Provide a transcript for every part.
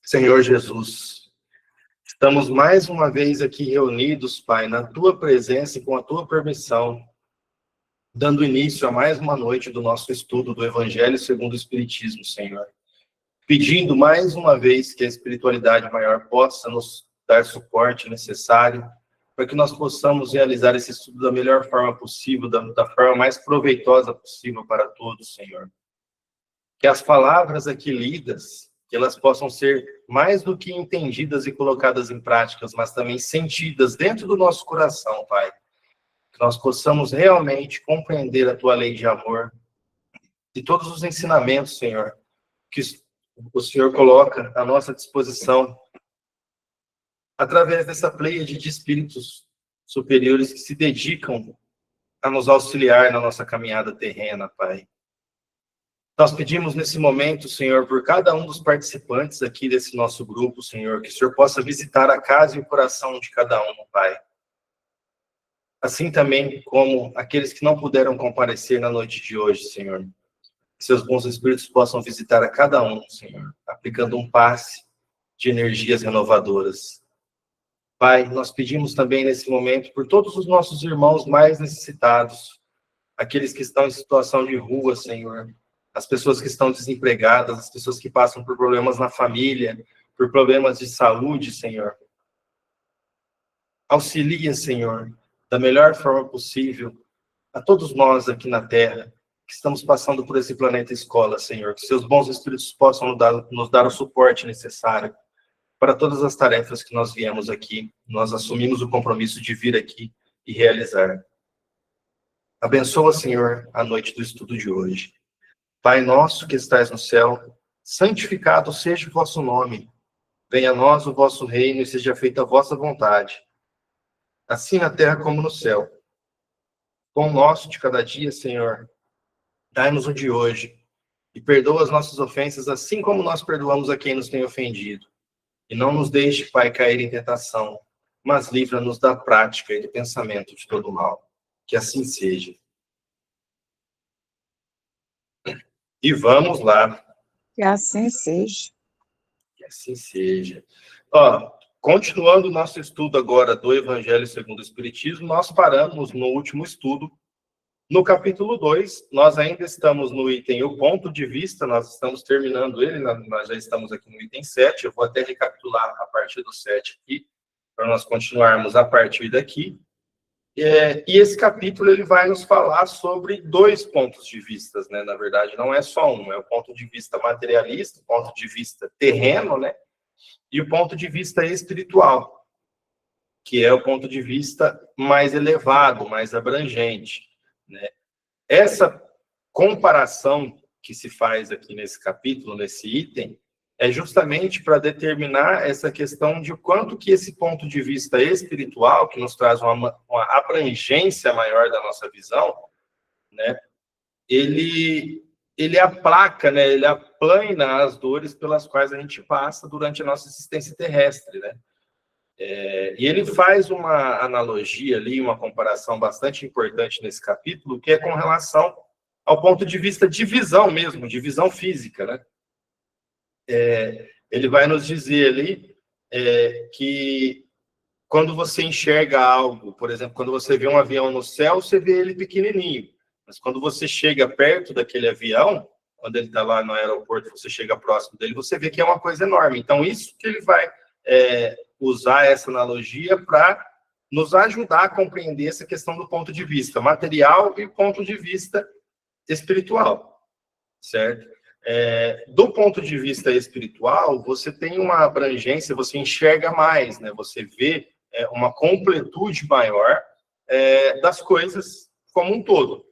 Senhor Jesus, estamos mais uma vez aqui reunidos, Pai, na Tua presença e com a Tua permissão, dando início a mais uma noite do nosso estudo do Evangelho segundo o Espiritismo, Senhor. Pedindo mais uma vez que a espiritualidade maior possa nos dar suporte necessário para que nós possamos realizar esse estudo da melhor forma possível, da forma mais proveitosa possível para todos, Senhor. Que as palavras aqui lidas, que elas possam ser mais do que entendidas e colocadas em práticas, mas também sentidas dentro do nosso coração, Pai. Que nós possamos realmente compreender a Tua lei de amor e todos os ensinamentos, Senhor, que o Senhor coloca à nossa disposição através dessa pleiade de espíritos superiores que se dedicam a nos auxiliar na nossa caminhada terrena, Pai. Nós pedimos nesse momento, Senhor, por cada um dos participantes aqui desse nosso grupo, Senhor, que o Senhor possa visitar a casa e o coração de cada um, Pai. Assim também como aqueles que não puderam comparecer na noite de hoje, Senhor. Que seus bons espíritos possam visitar a cada um, Senhor, aplicando um passe de energias renovadoras. Pai, nós pedimos também nesse momento por todos os nossos irmãos mais necessitados, aqueles que estão em situação de rua, Senhor, as pessoas que estão desempregadas, as pessoas que passam por problemas na família, por problemas de saúde, Senhor. Auxilia, Senhor, da melhor forma possível a todos nós aqui na Terra, que estamos passando por esse planeta escola, Senhor. Que seus bons espíritos possam nos dar o suporte necessário para todas as tarefas que nós viemos aqui. Nós assumimos o compromisso de vir aqui e realizar. Abençoa, Senhor, a noite do estudo de hoje. Pai nosso que estais no céu, santificado seja o vosso nome. Venha a nós o vosso reino e seja feita a vossa vontade, assim na terra como no céu. Pão nosso de cada dia, Senhor, dai-nos o de hoje, e perdoa as nossas ofensas, assim como nós perdoamos a quem nos tem ofendido. E não nos deixe, Pai, cair em tentação, mas livra-nos da prática e do pensamento de todo mal. Que assim seja. E vamos lá. Que assim seja. Que assim seja. Ó, continuando o nosso estudo agora do Evangelho segundo o Espiritismo, nós paramos no último estudo, no capítulo 2, nós ainda estamos no item O Ponto de Vista, nós estamos terminando ele, nós já estamos aqui no item 7, eu vou até recapitular a partir do 7 aqui, para nós continuarmos a partir daqui. E esse capítulo ele vai nos falar sobre dois pontos de vista, né? Na verdade, não é só um, é o ponto de vista materialista, o ponto de vista terreno, né? E o ponto de vista espiritual, que é o ponto de vista mais elevado, mais abrangente, né? Essa comparação que se faz aqui nesse capítulo, nesse item, é justamente para determinar essa questão de quanto que esse ponto de vista espiritual, que nos traz uma abrangência maior da nossa visão, né, ele aplaca, né, ele aplana as dores pelas quais a gente passa durante a nossa existência terrestre, né? E ele faz uma analogia ali, uma comparação bastante importante nesse capítulo, que é com relação ao ponto de vista de visão mesmo, de visão física, né? Ele vai nos dizer ali que quando você enxerga algo, por exemplo, quando você vê um avião no céu, você vê ele pequenininho. Mas quando você chega perto daquele avião, quando ele está lá no aeroporto, você chega próximo dele, você vê que é uma coisa enorme. Então, isso que ele vai usar essa analogia para nos ajudar a compreender essa questão do ponto de vista material e ponto de vista espiritual, certo? Do ponto de vista espiritual, você tem uma abrangência, você enxerga mais, né? Você vê uma completude maior das coisas como um todo.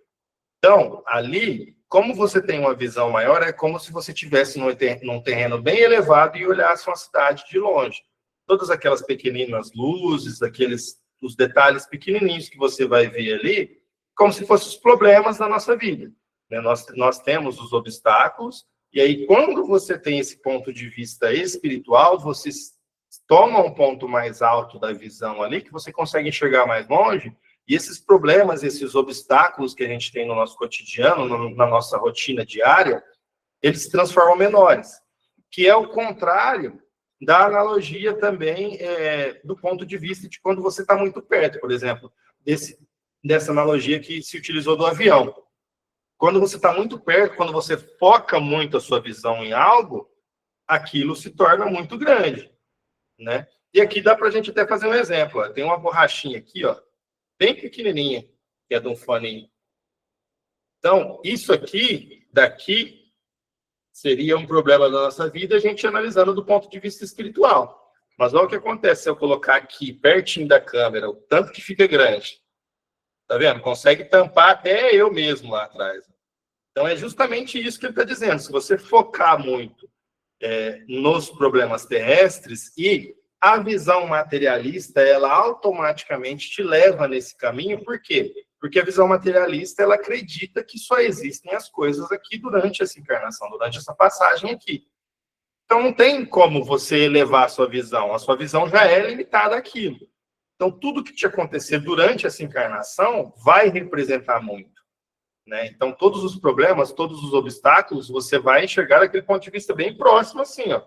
Então, ali, como você tem uma visão maior, é como se você estivesse num terreno bem elevado e olhasse uma cidade de longe. Todas aquelas pequeninas luzes, os detalhes pequenininhos que você vai ver ali, como se fossem os problemas da nossa vida. Nós temos os obstáculos, e aí quando você tem esse ponto de vista espiritual, você toma um ponto mais alto da visão ali, que você consegue enxergar mais longe, e esses problemas, esses obstáculos que a gente tem no nosso cotidiano, na nossa rotina diária, eles se transformam menores, que é o contrário da analogia também do ponto de vista de quando você está muito perto, por exemplo, dessa analogia que se utilizou do avião. Quando você está muito perto, quando você foca muito a sua visão em algo, aquilo se torna muito grande, né? E aqui dá para a gente até fazer um exemplo. Ó. Tem uma borrachinha aqui, ó, bem pequenininha, que é de um foninho. Então, isso aqui, daqui, seria um problema da nossa vida, a gente analisando do ponto de vista espiritual. Mas olha o que acontece se eu colocar aqui, pertinho da câmera, o tanto que fica grande. Tá vendo? Consegue tampar até eu mesmo lá atrás. Então, é justamente isso que ele está dizendo. Se você focar muito nos problemas terrestres e a visão materialista, ela automaticamente te leva nesse caminho. Por quê? Porque a visão materialista, ela acredita que só existem as coisas aqui durante essa encarnação, durante essa passagem aqui. Então, não tem como você elevar a sua visão. A sua visão já é limitada àquilo. Então, tudo que te acontecer durante essa encarnação vai representar muito, né? Então, todos os problemas, todos os obstáculos, você vai enxergar daquele ponto de vista bem próximo, assim, ó.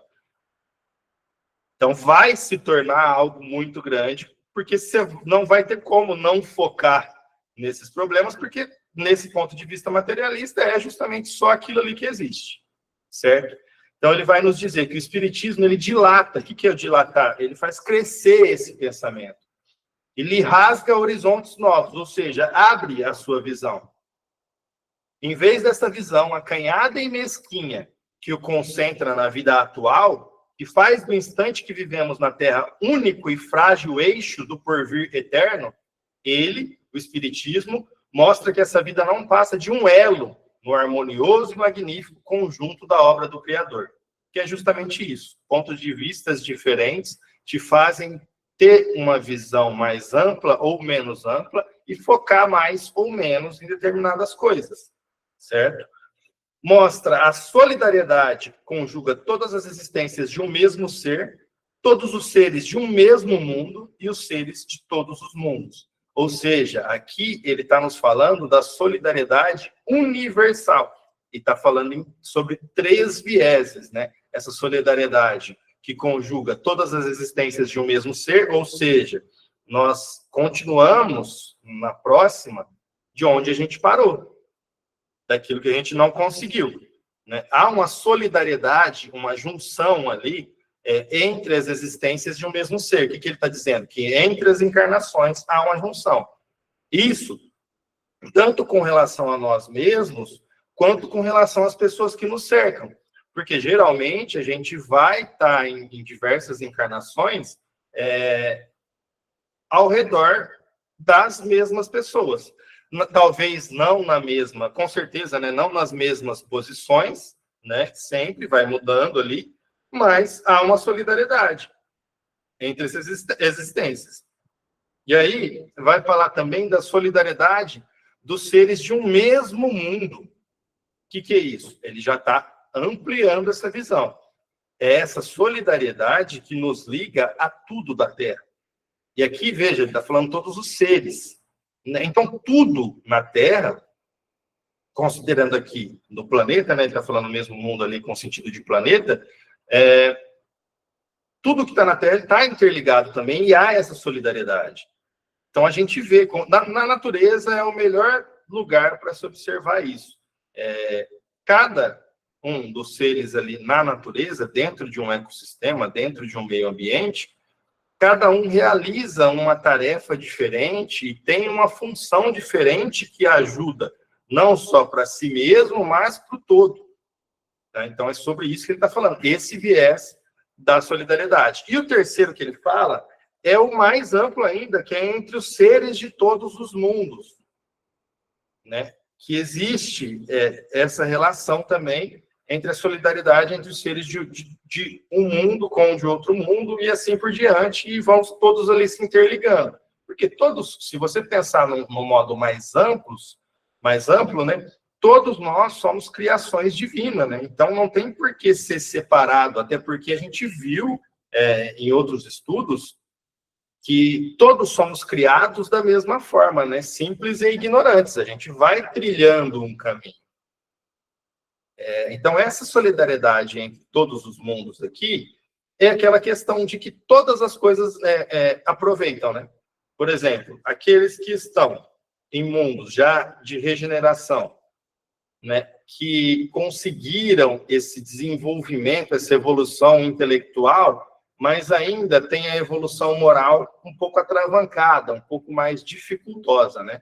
Então, vai se tornar algo muito grande, porque você não vai ter como não focar nesses problemas, porque, nesse ponto de vista materialista, é justamente só aquilo ali que existe, certo? Então, ele vai nos dizer que o Espiritismo, ele dilata. O que é o dilatar? Ele faz crescer esse pensamento. Ele rasga horizontes novos, ou seja, abre a sua visão. Em vez dessa visão acanhada e mesquinha que o concentra na vida atual, que faz do instante que vivemos na Terra único e frágil eixo do porvir eterno, ele, o Espiritismo, mostra que essa vida não passa de um elo no harmonioso e magnífico conjunto da obra do Criador. Que é justamente isso. Pontos de vistas diferentes te fazem ter uma visão mais ampla ou menos ampla e focar mais ou menos em determinadas coisas, certo? Mostra a solidariedade que conjuga todas as existências de um mesmo ser, todos os seres de um mesmo mundo e os seres de todos os mundos. Ou seja, aqui ele está nos falando da solidariedade universal. E está falando sobre 3 vieses, né? Essa solidariedade que conjuga todas as existências de um mesmo ser, ou seja, nós continuamos na próxima de onde a gente parou, daquilo que a gente não conseguiu, né? Há uma solidariedade, uma junção ali entre as existências de um mesmo ser. O que ele está dizendo? Que entre as encarnações há uma junção. Isso, tanto com relação a nós mesmos, quanto com relação às pessoas que nos cercam. Porque, geralmente, a gente vai estar em diversas encarnações ao redor das mesmas pessoas. Talvez não na mesma, com certeza, né, não nas mesmas posições, né, sempre vai mudando ali, mas há uma solidariedade entre essas existências. E aí, vai falar também da solidariedade dos seres de um mesmo mundo. O que é isso? Ele já está ampliando essa visão. É essa solidariedade que nos liga a tudo da Terra. E aqui, veja, ele está falando todos os seres, né? Então, tudo na Terra, considerando aqui no planeta, né? Ele está falando o mesmo mundo ali com sentido de planeta, tudo que está na Terra está interligado também e há essa solidariedade. Então, a gente vê, na natureza é o melhor lugar para se observar isso. Cada um dos seres ali na natureza, dentro de um ecossistema, dentro de um meio ambiente, cada um realiza uma tarefa diferente e tem uma função diferente que ajuda, não só para si mesmo, mas para o todo. Tá? Então, é sobre isso que ele está falando, esse viés da solidariedade. E o terceiro que ele fala é o mais amplo ainda, que é entre os seres de todos os mundos, né? Que existe essa relação também entre a solidariedade entre os seres de um mundo com o de outro mundo e assim por diante, e vão todos ali se interligando. Porque todos, se você pensar no modo mais amplo, né, todos nós somos criações divinas, né? Então não tem por que ser separado, até porque a gente viu em outros estudos que todos somos criados da mesma forma, né? Simples e ignorantes. A gente vai trilhando um caminho. Então, essa solidariedade entre todos os mundos aqui é aquela questão de que todas as coisas aproveitam, né? Por exemplo, aqueles que estão em mundos já de regeneração, né, que conseguiram esse desenvolvimento, essa evolução intelectual, mas ainda tem a evolução moral um pouco atravancada, um pouco mais dificultosa, né?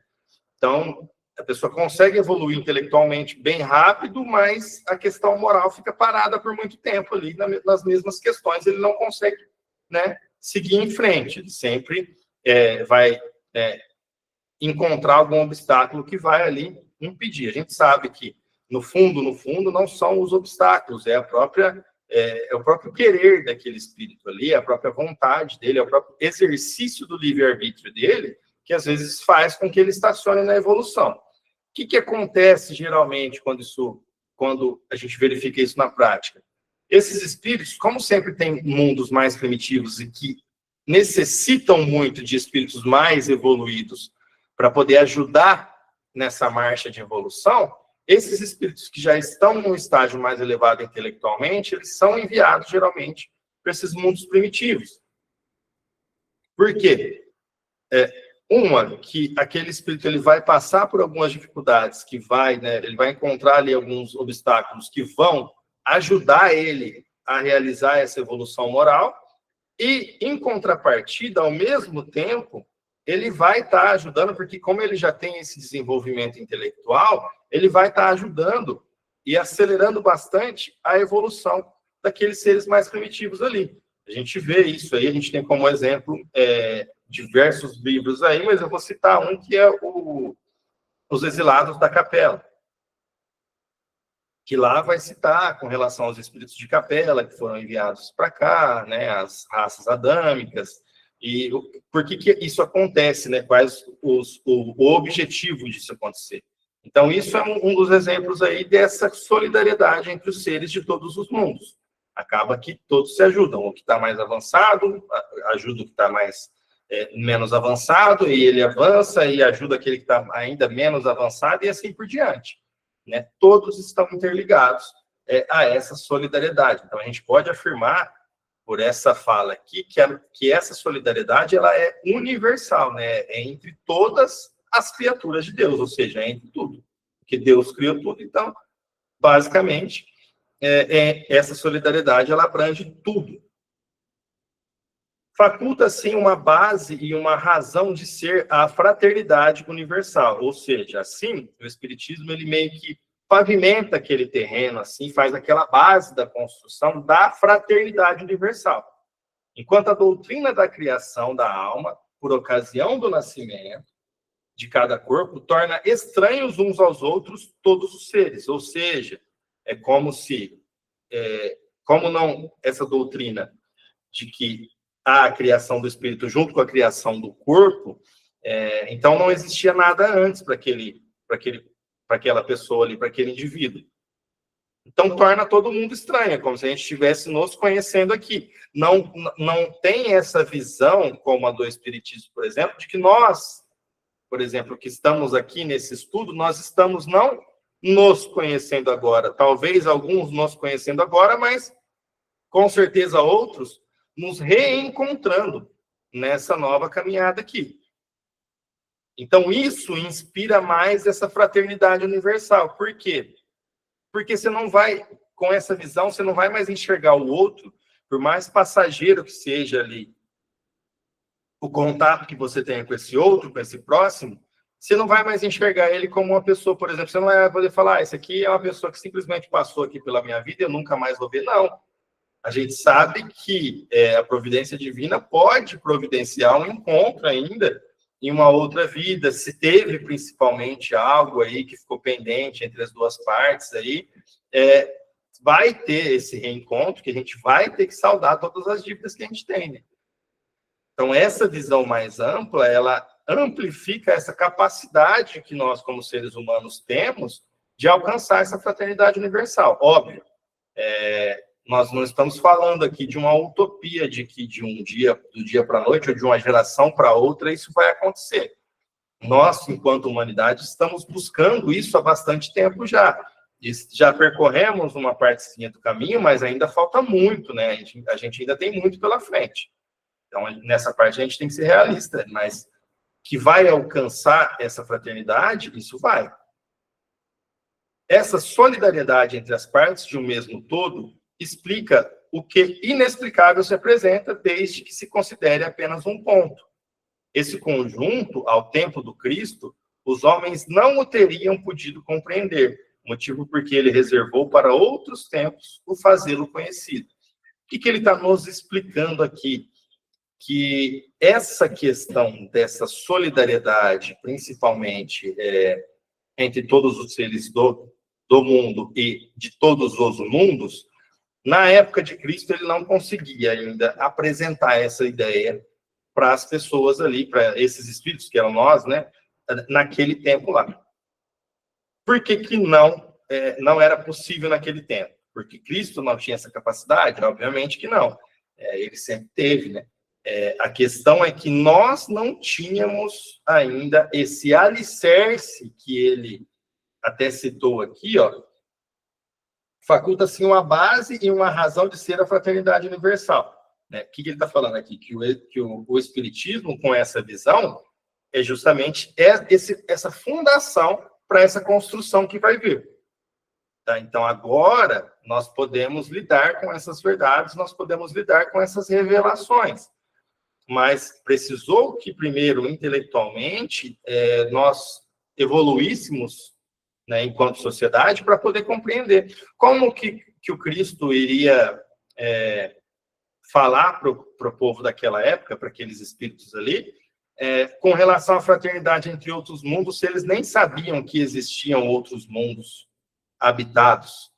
Então, a pessoa consegue evoluir intelectualmente bem rápido, mas a questão moral fica parada por muito tempo ali nas mesmas questões, ele não consegue, né, seguir em frente, ele sempre vai encontrar algum obstáculo que vai ali impedir. A gente sabe que, no fundo, não são os obstáculos, é o próprio querer daquele espírito ali, é a própria vontade dele, é o próprio exercício do livre-arbítrio dele, que às vezes faz com que ele estacione na evolução. O que acontece geralmente quando a gente verifica isso na prática? Esses espíritos, como sempre tem mundos mais primitivos e que necessitam muito de espíritos mais evoluídos para poder ajudar nessa marcha de evolução, esses espíritos que já estão num estágio mais elevado intelectualmente, eles são enviados geralmente para esses mundos primitivos. Por quê? Que aquele espírito ele vai passar por algumas dificuldades, ele vai encontrar ali alguns obstáculos que vão ajudar ele a realizar essa evolução moral, e, em contrapartida, ao mesmo tempo, ele vai estar ajudando, porque como ele já tem esse desenvolvimento intelectual, ele vai estar ajudando e acelerando bastante a evolução daqueles seres mais primitivos ali. A gente vê isso aí, a gente tem como exemplo diversos livros aí, mas eu vou citar um que é Os Exilados da Capela, que lá vai citar com relação aos espíritos de capela que foram enviados para cá, né, as raças adâmicas, e por que isso acontece, né, quais o objetivo disso acontecer. Então, isso é um dos exemplos aí dessa solidariedade entre os seres de todos os mundos. Acaba que todos se ajudam, o que está mais avançado ajuda o que está menos avançado, e ele avança e ajuda aquele que está ainda menos avançado, e assim por diante. Né? Todos estão interligados a essa solidariedade. Então, a gente pode afirmar, por essa fala aqui, que essa solidariedade ela é universal, né? É entre todas as criaturas de Deus, ou seja, é entre tudo. Porque Deus criou tudo, então, basicamente, essa solidariedade ela abrange tudo. Faculta, assim, uma base e uma razão de ser a fraternidade universal. Ou seja, assim, o Espiritismo, ele meio que pavimenta aquele terreno, assim, faz aquela base da construção da fraternidade universal. Enquanto a doutrina da criação da alma, por ocasião do nascimento de cada corpo, torna estranhos uns aos outros todos os seres. Ou seja, é como se, essa doutrina de que a criação do espírito junto com a criação do corpo, então não existia nada antes para aquela pessoa ali, para aquele indivíduo. Então torna todo mundo estranho, é como se a gente estivesse nos conhecendo aqui. Não tem essa visão, como a do Espiritismo, por exemplo, de que nós, por exemplo, que estamos aqui nesse estudo, nós estamos não nos conhecendo agora, talvez alguns nos conhecendo agora, mas com certeza outros nos reencontrando nessa nova caminhada aqui. Então, isso inspira mais essa fraternidade universal. Por quê? Porque você não vai, com essa visão, você não vai mais enxergar o outro, por mais passageiro que seja ali o contato que você tenha com esse outro, com esse próximo, você não vai mais enxergar ele como uma pessoa, por exemplo, você não vai poder falar, esse aqui é uma pessoa que simplesmente passou aqui pela minha vida e eu nunca mais vou ver. Não. A gente sabe que a providência divina pode providenciar um encontro ainda em uma outra vida, se teve principalmente algo aí que ficou pendente entre as duas partes aí, vai ter esse reencontro, que a gente vai ter que saldar todas as dívidas que a gente tem, né? Então, essa visão mais ampla, ela amplifica essa capacidade que nós, como seres humanos, temos de alcançar essa fraternidade universal. Óbvio, nós não estamos falando aqui de uma utopia de que do dia para a noite, ou de uma geração para outra, isso vai acontecer. Nós, enquanto humanidade, estamos buscando isso há bastante tempo já. Já percorremos uma partezinha do caminho, mas ainda falta muito, né? A gente ainda tem muito pela frente. Então, nessa parte, a gente tem que ser realista, mas que vai alcançar essa fraternidade, isso vai. Essa solidariedade entre as partes de um mesmo todo explica o que inexplicável se apresenta, desde que se considere apenas um ponto. Esse conjunto, ao tempo do Cristo, os homens não o teriam podido compreender, motivo porque ele reservou para outros tempos o fazê-lo conhecido. O que ele está nos explicando aqui? Que essa questão dessa solidariedade, principalmente entre todos os seres do mundo e de todos os mundos, na época de Cristo ele não conseguia ainda apresentar essa ideia para as pessoas ali, para esses espíritos que eram nós, né, naquele tempo lá. Por que não era possível naquele tempo? Porque Cristo não tinha essa capacidade? Obviamente que não. Ele sempre teve, né? A questão é que nós não tínhamos ainda esse alicerce que ele até citou aqui, ó, faculta-se uma base e uma razão de ser a fraternidade universal. Né? O que ele está falando aqui? Que o Espiritismo, com essa visão, é justamente essa fundação para essa construção que vai vir. Tá? Então, agora, nós podemos lidar com essas verdades, nós podemos lidar com essas revelações. Mas precisou que, primeiro, intelectualmente, nós evoluíssemos, né, enquanto sociedade, para poder compreender como que o Cristo iria falar para o povo daquela época, para aqueles espíritos ali, com relação à fraternidade entre outros mundos, se eles nem sabiam que existiam outros mundos habitados.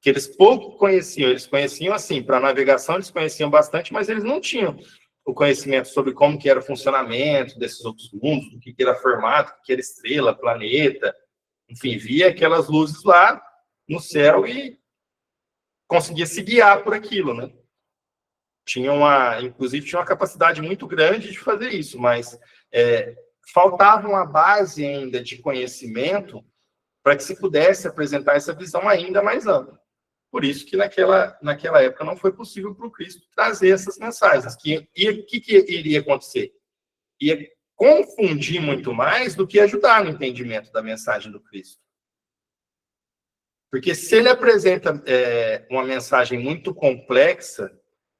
Que eles pouco conheciam, eles conheciam assim, para navegação eles conheciam bastante, mas eles não tinham o conhecimento sobre como que era o funcionamento desses outros mundos, do que era formato, o que era estrela, planeta, enfim, via aquelas luzes lá no céu e conseguia se guiar por aquilo, né? Inclusive tinha uma capacidade muito grande de fazer isso, mas faltava uma base ainda de conhecimento para que se pudesse apresentar essa visão ainda mais ampla. Por isso que naquela época não foi possível para o Cristo trazer essas mensagens. O que iria acontecer? Ia confundir muito mais do que ajudar no entendimento da mensagem do Cristo. Porque se ele apresenta uma mensagem muito complexa,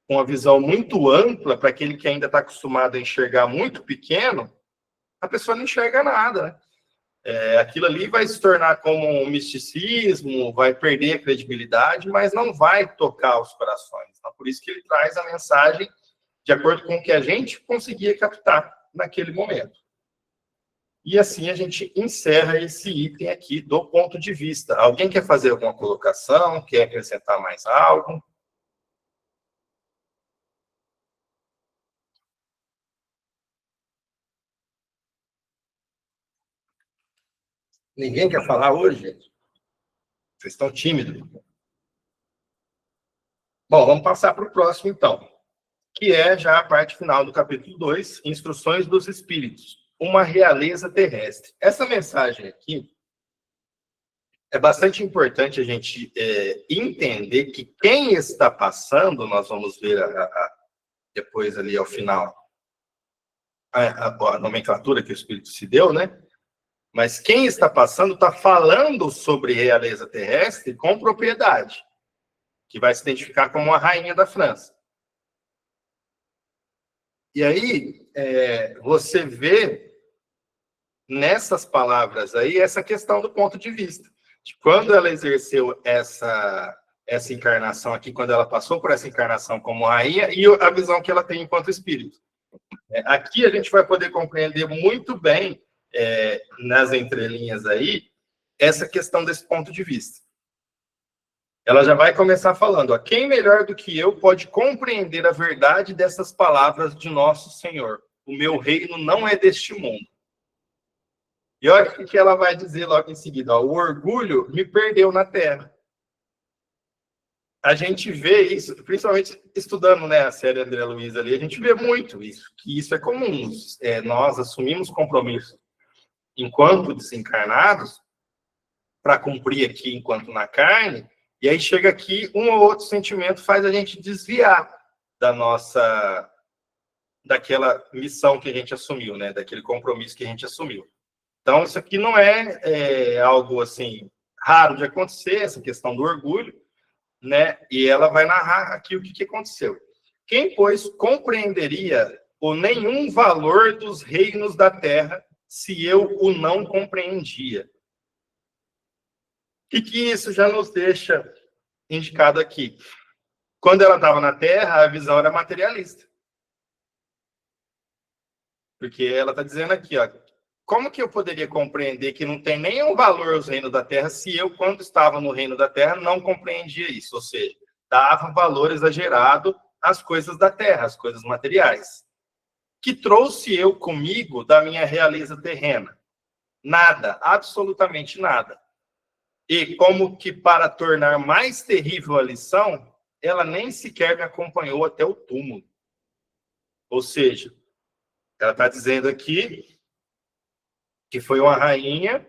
com uma visão muito ampla, para aquele que ainda está acostumado a enxergar muito pequeno, a pessoa não enxerga nada, né? Aquilo ali vai se tornar como um misticismo, vai perder a credibilidade, mas não vai tocar os corações. Então, por isso que ele traz a mensagem de acordo com o que a gente conseguia captar naquele momento. E assim a gente encerra esse item aqui do ponto de vista. Alguém quer fazer alguma colocação? Quer acrescentar mais algo? Ninguém quer falar hoje, gente? Vocês estão tímidos. Bom, vamos passar para o próximo, então, que é já a parte final do capítulo 2, Instruções dos Espíritos, uma realeza terrestre. Essa mensagem aqui é bastante importante a gente entender que quem está passando, nós vamos ver depois ali ao final, a nomenclatura que o Espírito se deu, né? Mas quem está passando está falando sobre realeza terrestre com propriedade, que vai se identificar como a rainha da França. E aí, você vê nessas palavras aí essa questão do ponto de vista. De quando ela exerceu essa encarnação aqui, quando ela passou por essa encarnação como rainha, e a visão que ela tem enquanto espírito. Aqui a gente vai poder compreender muito bem, nas entrelinhas aí, essa questão desse ponto de vista. Ela já vai começar falando, quem melhor do que eu pode compreender a verdade dessas palavras de nosso Senhor? O meu reino não é deste mundo. E olha o que ela vai dizer logo em seguida. O orgulho me perdeu na terra. A gente vê isso, principalmente estudando, né, a série André Luiz ali, a gente vê muito isso, que isso é comum. Nós assumimos compromisso enquanto desencarnados para cumprir aqui enquanto na carne, e aí chega aqui, um ou outro sentimento faz a gente desviar daquela missão que a gente assumiu, né? Daquele compromisso que a gente assumiu. Então, isso aqui não é algo, assim, raro de acontecer, essa questão do orgulho, né? E ela vai narrar aqui o que aconteceu. Quem, pois, compreenderia o nenhum valor dos reinos da terra se eu o não compreendia? O que isso já nos deixa indicado aqui? Quando ela estava na terra, a visão era materialista. Porque ela está dizendo aqui, ó, como que eu poderia compreender que não tem nenhum valor os reinos da terra se eu, quando estava no reino da terra, não compreendia isso? Ou seja, dava valor exagerado às coisas da terra, às coisas materiais. Que trouxe eu comigo da minha realeza terrena? Nada, absolutamente nada. E como que para tornar mais terrível a lição, ela nem sequer me acompanhou até o túmulo. Ou seja, ela está dizendo aqui que foi uma rainha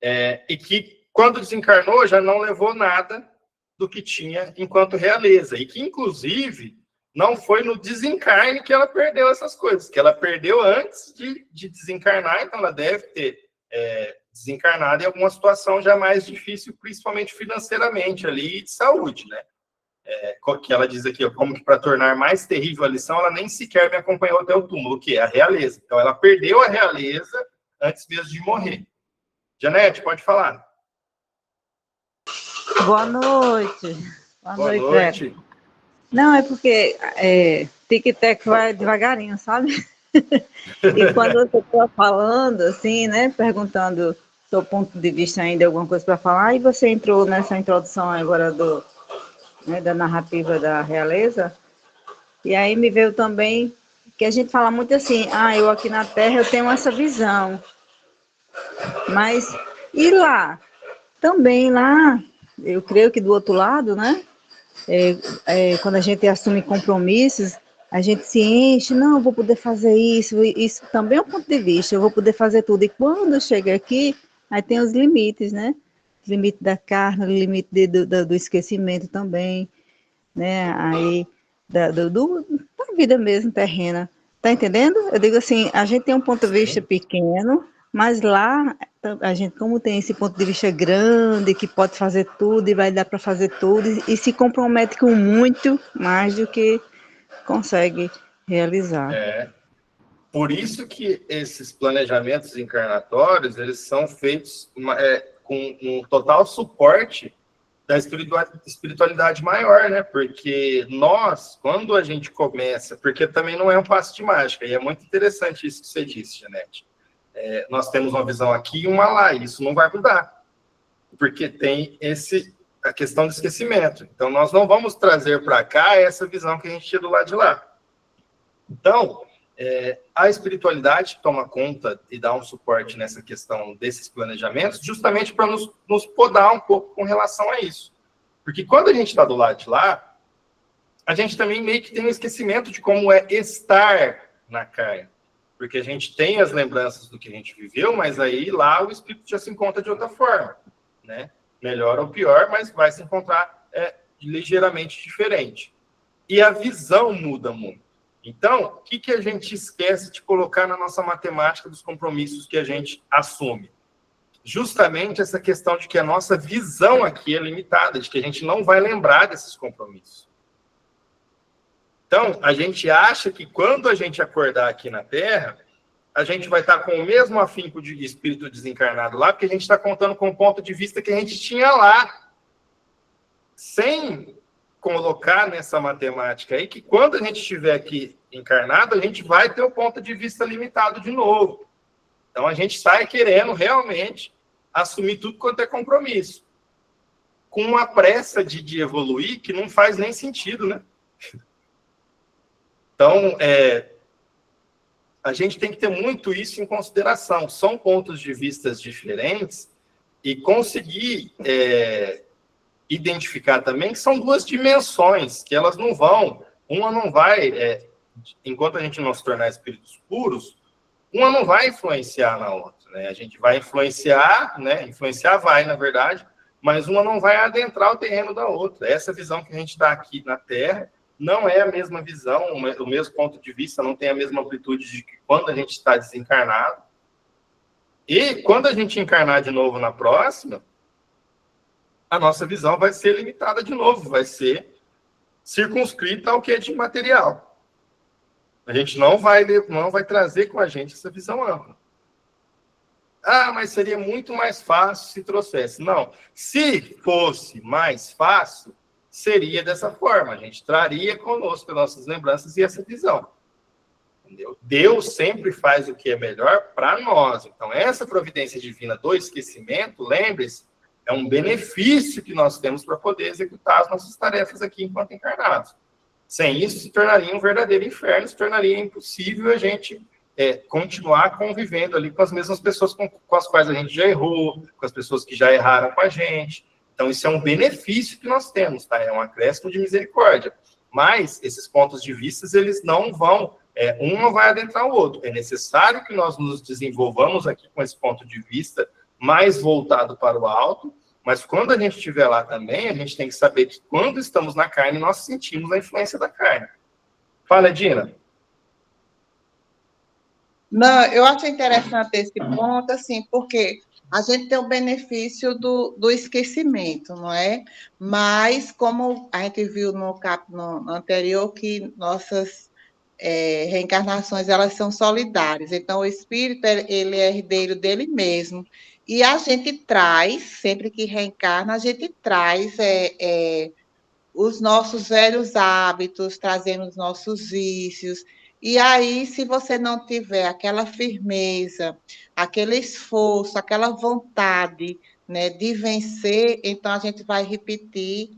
e que, quando desencarnou, já não levou nada do que tinha enquanto realeza. E que, inclusive, não foi no desencarne que ela perdeu essas coisas, que ela perdeu antes de desencarnar, então ela deve ter desencarnado em alguma situação já mais difícil, principalmente financeiramente ali, e de saúde, né? Que ela diz aqui, ó, como que para tornar mais terrível a lição, ela nem sequer me acompanhou até o túmulo, que é a realeza. Então, ela perdeu a realeza antes mesmo de morrer. Janete, pode falar. Boa noite. Boa noite. Vera. Não, é porque tic-tac vai devagarinho, sabe? E quando você está falando, assim, né, perguntando seu ponto de vista ainda, alguma coisa para falar, e você entrou nessa introdução agora da narrativa da realeza, e aí me veio também que a gente fala muito assim, eu aqui na Terra eu tenho essa visão, mas e lá? Também lá, eu creio que do outro lado, né, quando a gente assume compromissos, a gente se enche, não, eu vou poder fazer isso também é um ponto de vista, eu vou poder fazer tudo, e quando chega aqui, aí tem os limites, né, o limite da carne, o limite do esquecimento também, né, aí da vida mesmo terrena, tá entendendo? Eu digo assim, a gente tem um ponto de vista pequeno, mas lá a gente, como tem esse ponto de vista grande, que pode fazer tudo e vai dar para fazer tudo, e se compromete com muito mais do que consegue realizar. Por isso que esses planejamentos encarnatórios, eles são feitos com um total suporte da espiritualidade maior, né? Porque nós, quando a gente começa, porque também não é um passe de mágica, e é muito interessante isso que você disse, Janete. Nós temos uma visão aqui e uma lá, e isso não vai mudar, porque tem a questão do esquecimento. Então, nós não vamos trazer para cá essa visão que a gente tinha do lado de lá. Então, a espiritualidade toma conta e dá um suporte nessa questão desses planejamentos, justamente para nos podar um pouco com relação a isso. Porque quando a gente está do lado de lá, a gente também meio que tem um esquecimento de como é estar na carne. Porque a gente tem as lembranças do que a gente viveu, mas aí lá o espírito já se encontra de outra forma, né? Melhor ou pior, mas vai se encontrar ligeiramente diferente. E a visão muda muito. Então, o que a gente esquece de colocar na nossa matemática dos compromissos que a gente assume? Justamente essa questão de que a nossa visão aqui é limitada, de que a gente não vai lembrar desses compromissos. Então, a gente acha que quando a gente acordar aqui na Terra, a gente vai estar com o mesmo afinco de espírito desencarnado lá, porque a gente está contando com o ponto de vista que a gente tinha lá, sem colocar nessa matemática aí que quando a gente estiver aqui encarnado, a gente vai ter o ponto de vista limitado de novo. Então, a gente sai querendo realmente assumir tudo quanto é compromisso, com uma pressa de evoluir que não faz nem sentido, né? Então, a gente tem que ter muito isso em consideração. São pontos de vista diferentes e conseguir identificar também que são duas dimensões, que elas não vão, uma não vai, enquanto a gente não se tornar espíritos puros, uma não vai influenciar na outra, né? A gente vai influenciar, né? Influenciar vai, na verdade, mas uma não vai adentrar o terreno da outra. Essa visão que a gente está aqui na Terra não é a mesma visão, o mesmo ponto de vista, não tem a mesma amplitude de que quando a gente está desencarnado. E quando a gente encarnar de novo na próxima, a nossa visão vai ser limitada de novo, vai ser circunscrita ao que é de material. A gente não vai trazer com a gente essa visão ampla. Ah, mas seria muito mais fácil se trouxesse. Não. Se fosse mais fácil, seria dessa forma. A gente traria conosco as nossas lembranças e essa visão. Entendeu? Deus sempre faz o que é melhor para nós. Então, essa providência divina do esquecimento, lembre-se, é um benefício que nós temos para poder executar as nossas tarefas aqui enquanto encarnados. Sem isso, se tornaria um verdadeiro inferno, se tornaria impossível a gente continuar convivendo ali com as mesmas pessoas com as quais a gente já errou, com as pessoas que já erraram com a gente. Então, isso é um benefício que nós temos, tá? É um acréscimo de misericórdia. Mas, esses pontos de vista, eles não vão... um não vai adentrar o outro. É necessário que nós nos desenvolvamos aqui com esse ponto de vista mais voltado para o alto, mas quando a gente estiver lá também, a gente tem que saber que quando estamos na carne, nós sentimos a influência da carne. Fala, Edina. Não, eu acho interessante esse ponto, assim, porque a gente tem o benefício do esquecimento, não é? Mas, como a gente viu no capítulo anterior, que nossas reencarnações, elas são solidárias. Então, o espírito, ele é herdeiro dele mesmo. E a gente traz, sempre que reencarna, a gente traz os nossos velhos hábitos, trazendo os nossos vícios. E aí, se você não tiver aquela firmeza, aquele esforço, aquela vontade, né, de vencer, então a gente vai repetir,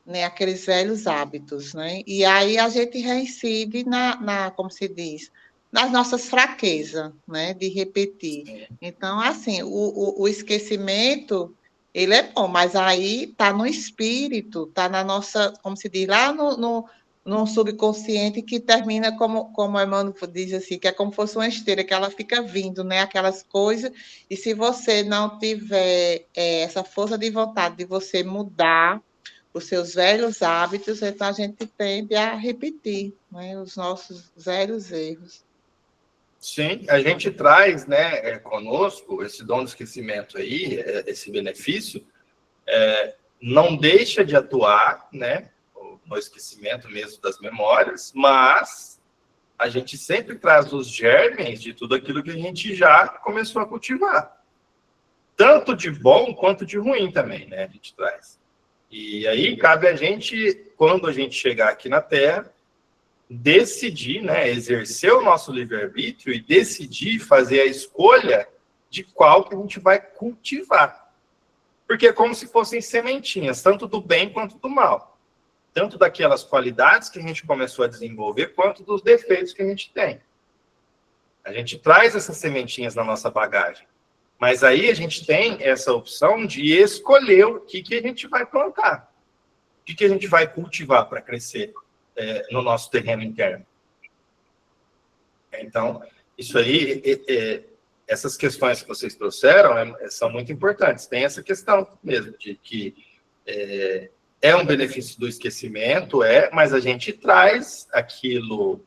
né, aqueles velhos hábitos, né? E aí a gente reincide como se diz, nas nossas fraquezas, né, de repetir. Então, assim, o esquecimento, ele é bom, mas aí está no espírito, está na nossa, como se diz, lá no subconsciente, que termina como a Emmanuel diz assim, que é como se fosse uma esteira, que ela fica vindo, né, aquelas coisas, e se você não tiver essa força de vontade de você mudar os seus velhos hábitos, então a gente tende a repetir, né, os nossos velhos erros. Sim, a gente traz, né, conosco esse dom do esquecimento aí, esse benefício, não deixa de atuar, né, no esquecimento mesmo das memórias, mas a gente sempre traz os germes de tudo aquilo que a gente já começou a cultivar. Tanto de bom quanto de ruim também, né, a gente traz. E aí cabe a gente, quando a gente chegar aqui na Terra, decidir, né, exercer o nosso livre-arbítrio e decidir fazer a escolha de qual que a gente vai cultivar. Porque é como se fossem sementinhas, tanto do bem quanto do mal. Tanto daquelas qualidades que a gente começou a desenvolver, quanto dos defeitos que a gente tem. A gente traz essas sementinhas na nossa bagagem. Mas aí a gente tem essa opção de escolher o que a gente vai plantar. O que a gente vai cultivar para crescer no nosso terreno interno. Então, isso aí, essas questões que vocês trouxeram são muito importantes. Tem essa questão mesmo de que é um benefício do esquecimento, mas a gente traz aquilo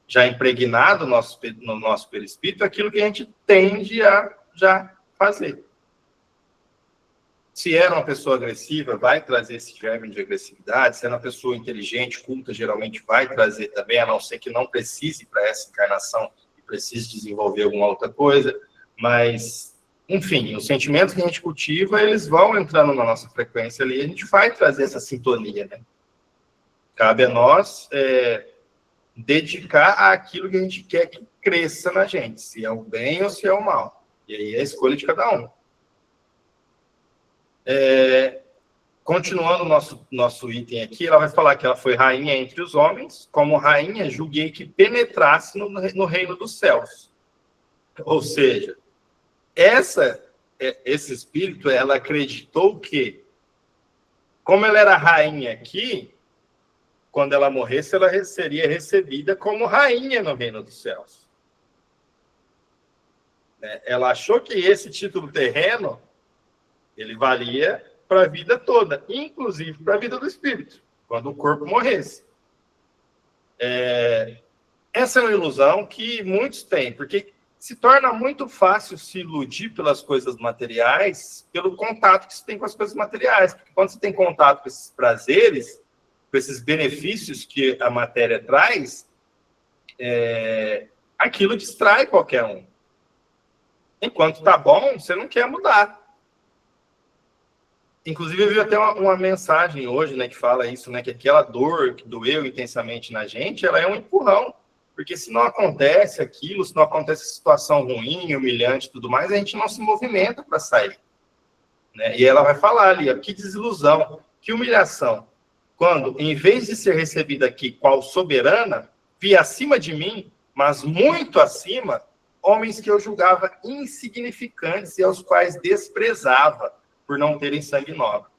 já impregnado no nosso perispírito, aquilo que a gente tende a já fazer. Se era uma pessoa agressiva, vai trazer esse germe de agressividade. Se era uma pessoa inteligente, culta, geralmente vai trazer também, a não ser que não precise para essa encarnação e precise desenvolver alguma outra coisa. Mas, enfim, os sentimentos que a gente cultiva, eles vão entrando na nossa frequência ali, e a gente vai trazer essa sintonia, né? Cabe a nós dedicar àquilo que a gente quer que cresça na gente, se é o bem ou se é o mal. E aí é a escolha de cada um. Continuando o nosso item aqui, ela vai falar que ela foi rainha entre os homens, como rainha julguei que penetrasse no reino dos céus. Ou seja, esse espírito, ela acreditou que, como ela era rainha aqui, quando ela morresse, ela seria recebida como rainha no reino dos céus. né? Ela achou que esse título terreno ele valia para a vida toda, inclusive para a vida do espírito, quando o corpo morresse. Essa é uma ilusão que muitos têm, porque se torna muito fácil se iludir pelas coisas materiais, pelo contato que se tem com as coisas materiais. Porque quando você tem contato com esses prazeres, com esses benefícios que a matéria traz, aquilo distrai qualquer um. Enquanto tá bom, você não quer mudar. Inclusive, eu vi até uma mensagem hoje, né, que fala isso, né, que aquela dor que doeu intensamente na gente, ela é um empurrão. Porque se não acontece aquilo, se não acontece situação ruim, humilhante e tudo mais, a gente não se movimenta para sair. Né? E ela vai falar ali, ó, que desilusão, que humilhação. Quando, em vez de ser recebida aqui qual soberana, vi acima de mim, mas muito acima, homens que eu julgava insignificantes e aos quais desprezava por não terem sangue nobre.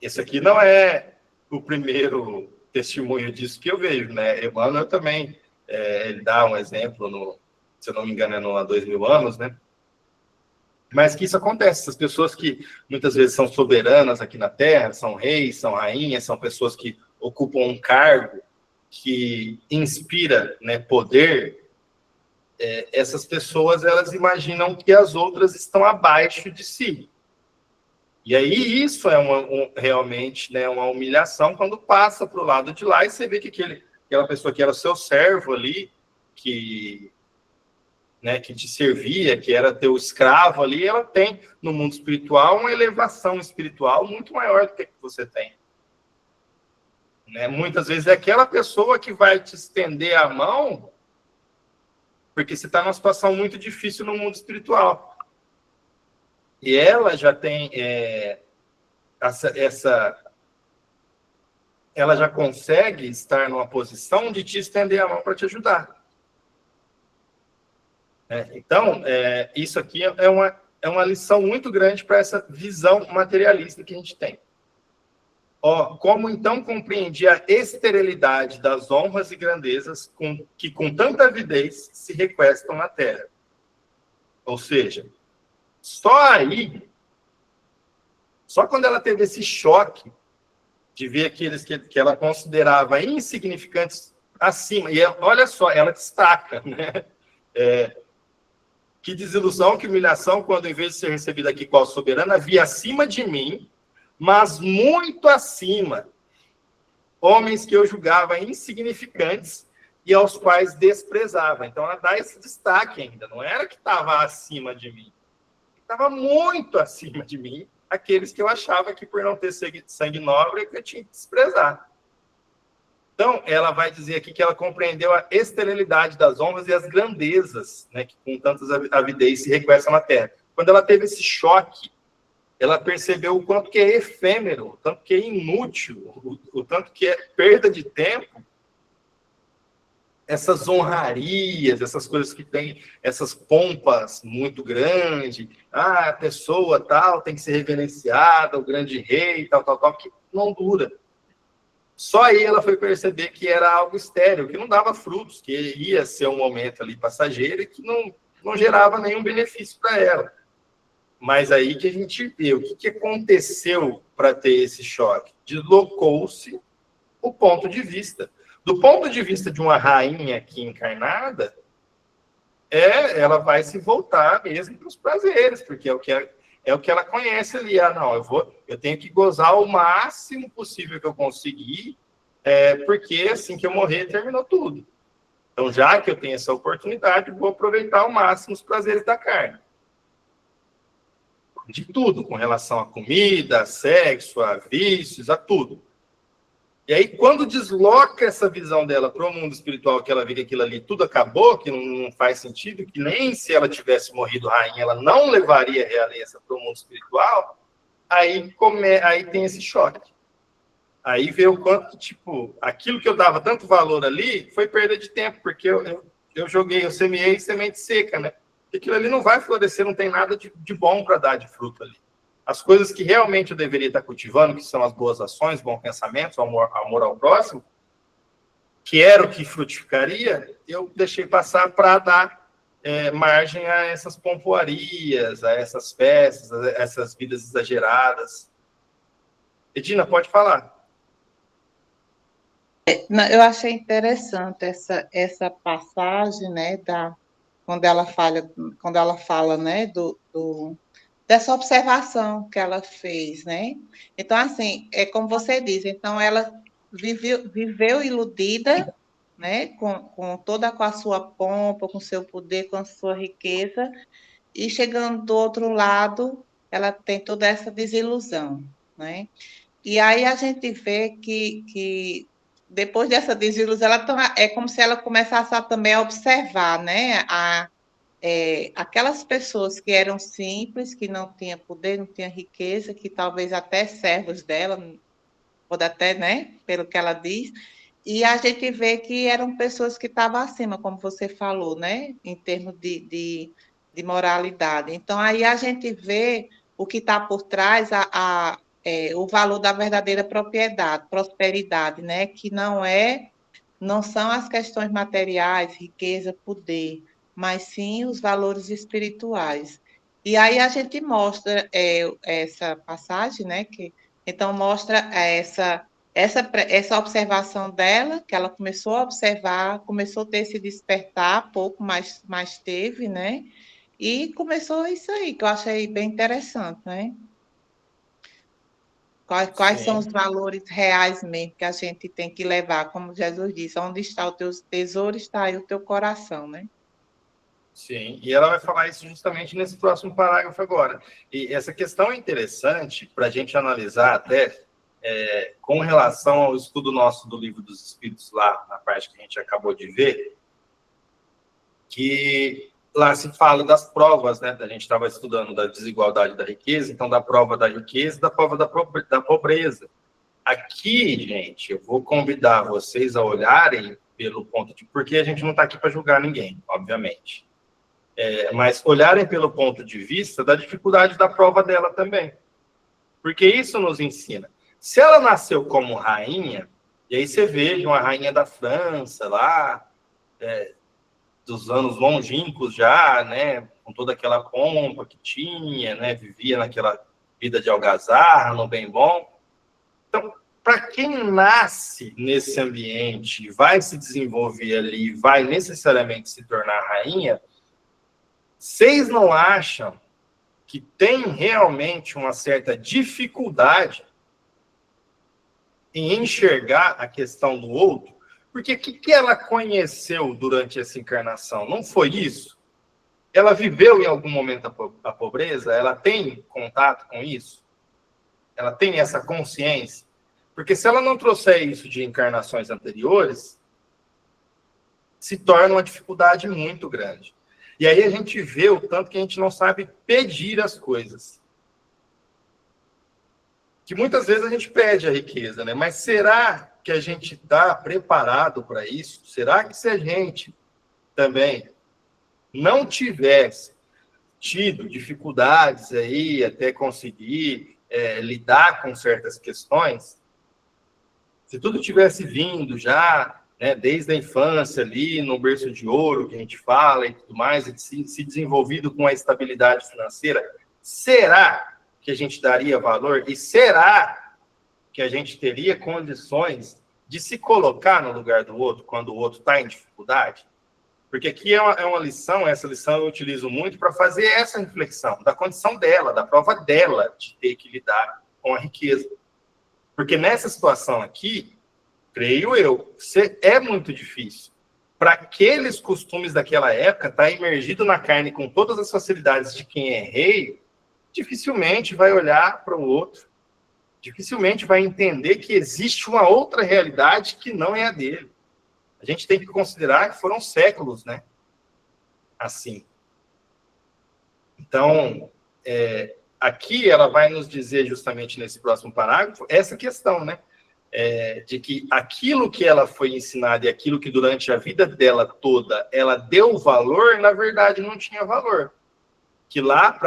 Esse aqui não é o primeiro testemunho disso que eu vejo, né? Emmanuel também, ele dá um exemplo, se eu não me engano, é no Há 2000 anos, né? Mas que isso acontece, essas pessoas que muitas vezes são soberanas aqui na Terra, são reis, são rainhas, são pessoas que ocupam um cargo que inspira, né, poder, essas pessoas, elas imaginam que as outras estão abaixo de si. E aí isso é realmente, né, uma humilhação quando passa para o lado de lá e você vê que aquela pessoa que era seu servo ali, que te servia, que era teu escravo ali, ela tem no mundo espiritual uma elevação espiritual muito maior do que você tem. Né? Muitas vezes é aquela pessoa que vai te estender a mão porque você está numa situação muito difícil no mundo espiritual. E ela já tem ela já consegue estar numa posição de te estender a mão para te ajudar. Então, isso aqui é uma lição muito grande para essa visão materialista que a gente tem. Como então compreendi a esterilidade das honras e grandezas que com tanta avidez se requestam na terra. Ou seja, só quando ela teve esse choque de ver aqueles que ela considerava insignificantes acima, e olha só, ela destaca, né? Que desilusão, que humilhação, quando em vez de ser recebida aqui qual soberana, havia acima de mim, mas muito acima, homens que eu julgava insignificantes e aos quais desprezava. Então ela dá esse destaque ainda, não era que estava acima de mim. Estava muito acima de mim, aqueles que eu achava que por não ter sangue nobre, eu tinha que desprezar. Então, ela vai dizer aqui que ela compreendeu a esterilidade das honras e as grandezas, né, que com tantas avidez se requestam na terra. Quando ela teve esse choque, ela percebeu o quanto que é efêmero, o tanto que é inútil, o tanto que é perda de tempo, essas honrarias, essas coisas que tem, essas pompas muito grandes, a pessoa tal tem que ser reverenciada, o grande rei, tal, que não dura. Só aí ela foi perceber que era algo estéril, que não dava frutos, que ia ser um momento ali passageiro e que não gerava nenhum benefício para ela. Mas aí que a gente vê o que aconteceu para ter esse choque. Deslocou-se o ponto de vista. Do ponto de vista de uma rainha aqui encarnada, ela vai se voltar mesmo para os prazeres, porque é o que ela conhece ali. Eu tenho que gozar o máximo possível que eu conseguir, porque assim que eu morrer, terminou tudo. Então, já que eu tenho essa oportunidade, vou aproveitar ao máximo os prazeres da carne. De tudo, com relação à comida, a sexo, a vícios, a tudo. E aí, quando desloca essa visão dela para o mundo espiritual, que ela vê que aquilo ali tudo acabou, que não faz sentido, que nem se ela tivesse morrido rainha, ela não levaria a realeza para o mundo espiritual, aí tem esse choque. Aí vê o quanto que, aquilo que eu dava tanto valor ali foi perda de tempo, porque eu semeei semente seca, né? Porque aquilo ali não vai florescer, não tem nada de bom para dar de fruto ali. As coisas que realmente eu deveria estar cultivando, que são as boas ações, bons pensamentos, amor ao próximo, que era o que frutificaria, eu deixei passar para dar margem a essas pompoarias, a essas festas, a essas vidas exageradas. Edina, pode falar. Eu achei interessante essa passagem, né, quando ela fala, né, dessa observação que ela fez, né? Então, assim, é como você diz, então ela viveu iludida, né, com toda a sua pompa, com seu poder, com a sua riqueza, e chegando do outro lado, ela tem toda essa desilusão, né? E aí a gente vê que depois dessa desilusão, é como se ela começasse também a observar, né, aquelas pessoas que eram simples, que não tinham poder, não tinham riqueza, que talvez até servos dela, pode até, né, pelo que ela diz, e a gente vê que eram pessoas que estavam acima, como você falou, né, em termos de moralidade. Então, aí a gente vê o que está por trás, o valor da verdadeira propriedade, prosperidade, né, que não são as questões materiais, riqueza, poder, mas sim os valores espirituais. E aí a gente mostra essa passagem, né, então mostra essa observação dela, que ela começou a observar, começou a ter esse despertar, pouco mais teve, né, e começou isso aí, que eu achei bem interessante, né? Quais são os Sim, valores reais mesmo que a gente tem que levar, como Jesus disse, onde está o teu tesouro, está aí o teu coração, né? sim. E ela vai falar isso justamente nesse próximo parágrafo agora. E essa questão é interessante para a gente analisar até com relação ao estudo nosso do Livro dos Espíritos, lá na parte que a gente acabou de ver, que lá se fala das provas, né? A gente estava estudando da desigualdade da riqueza, então da prova da riqueza e da prova da pobreza. Aqui, gente, eu vou convidar vocês a olharem pelo ponto de... Porque a gente não está aqui para julgar ninguém, obviamente. Mas olharem pelo ponto de vista da dificuldade da prova dela também. Porque isso nos ensina. Se ela nasceu como rainha, e aí você veja uma rainha da França lá, dos anos longínquos já, né, com toda aquela pompa que tinha, né, vivia naquela vida de algazarra, no bem bom. Então, para quem nasce nesse ambiente, vai se desenvolver ali, vai necessariamente se tornar rainha, vocês não acham que tem realmente uma certa dificuldade em enxergar a questão do outro? Porque o que ela conheceu durante essa encarnação? Não foi isso? Ela viveu em algum momento a pobreza? Ela tem contato com isso? Ela tem essa consciência? Porque se ela não trouxer isso de encarnações anteriores, se torna uma dificuldade muito grande. E aí a gente vê o tanto que a gente não sabe pedir as coisas. Que muitas vezes a gente pede a riqueza, né? Mas será que a gente está preparado para isso? Será que se a gente também não tivesse tido dificuldades aí até conseguir lidar com certas questões, se tudo tivesse vindo já, né, desde a infância ali, no berço de ouro que a gente fala e tudo mais, e se desenvolvido com a estabilidade financeira, será que a gente daria valor? E será que a gente teria condições de se colocar no lugar do outro quando o outro está em dificuldade? Porque aqui é uma lição, essa lição eu utilizo muito para fazer essa reflexão da condição dela, da prova dela de ter que lidar com a riqueza. Porque nessa situação aqui, creio eu, é muito difícil. Para aqueles costumes daquela época, estar imergido na carne com todas as facilidades de quem é rei, dificilmente vai olhar para o outro, dificilmente vai entender que existe uma outra realidade que não é a dele. A gente tem que considerar que foram séculos, né? Assim. Então, aqui ela vai nos dizer, justamente nesse próximo parágrafo, essa questão, né? De que aquilo que ela foi ensinada e aquilo que durante a vida dela toda ela deu valor, na verdade não tinha valor. Que lá,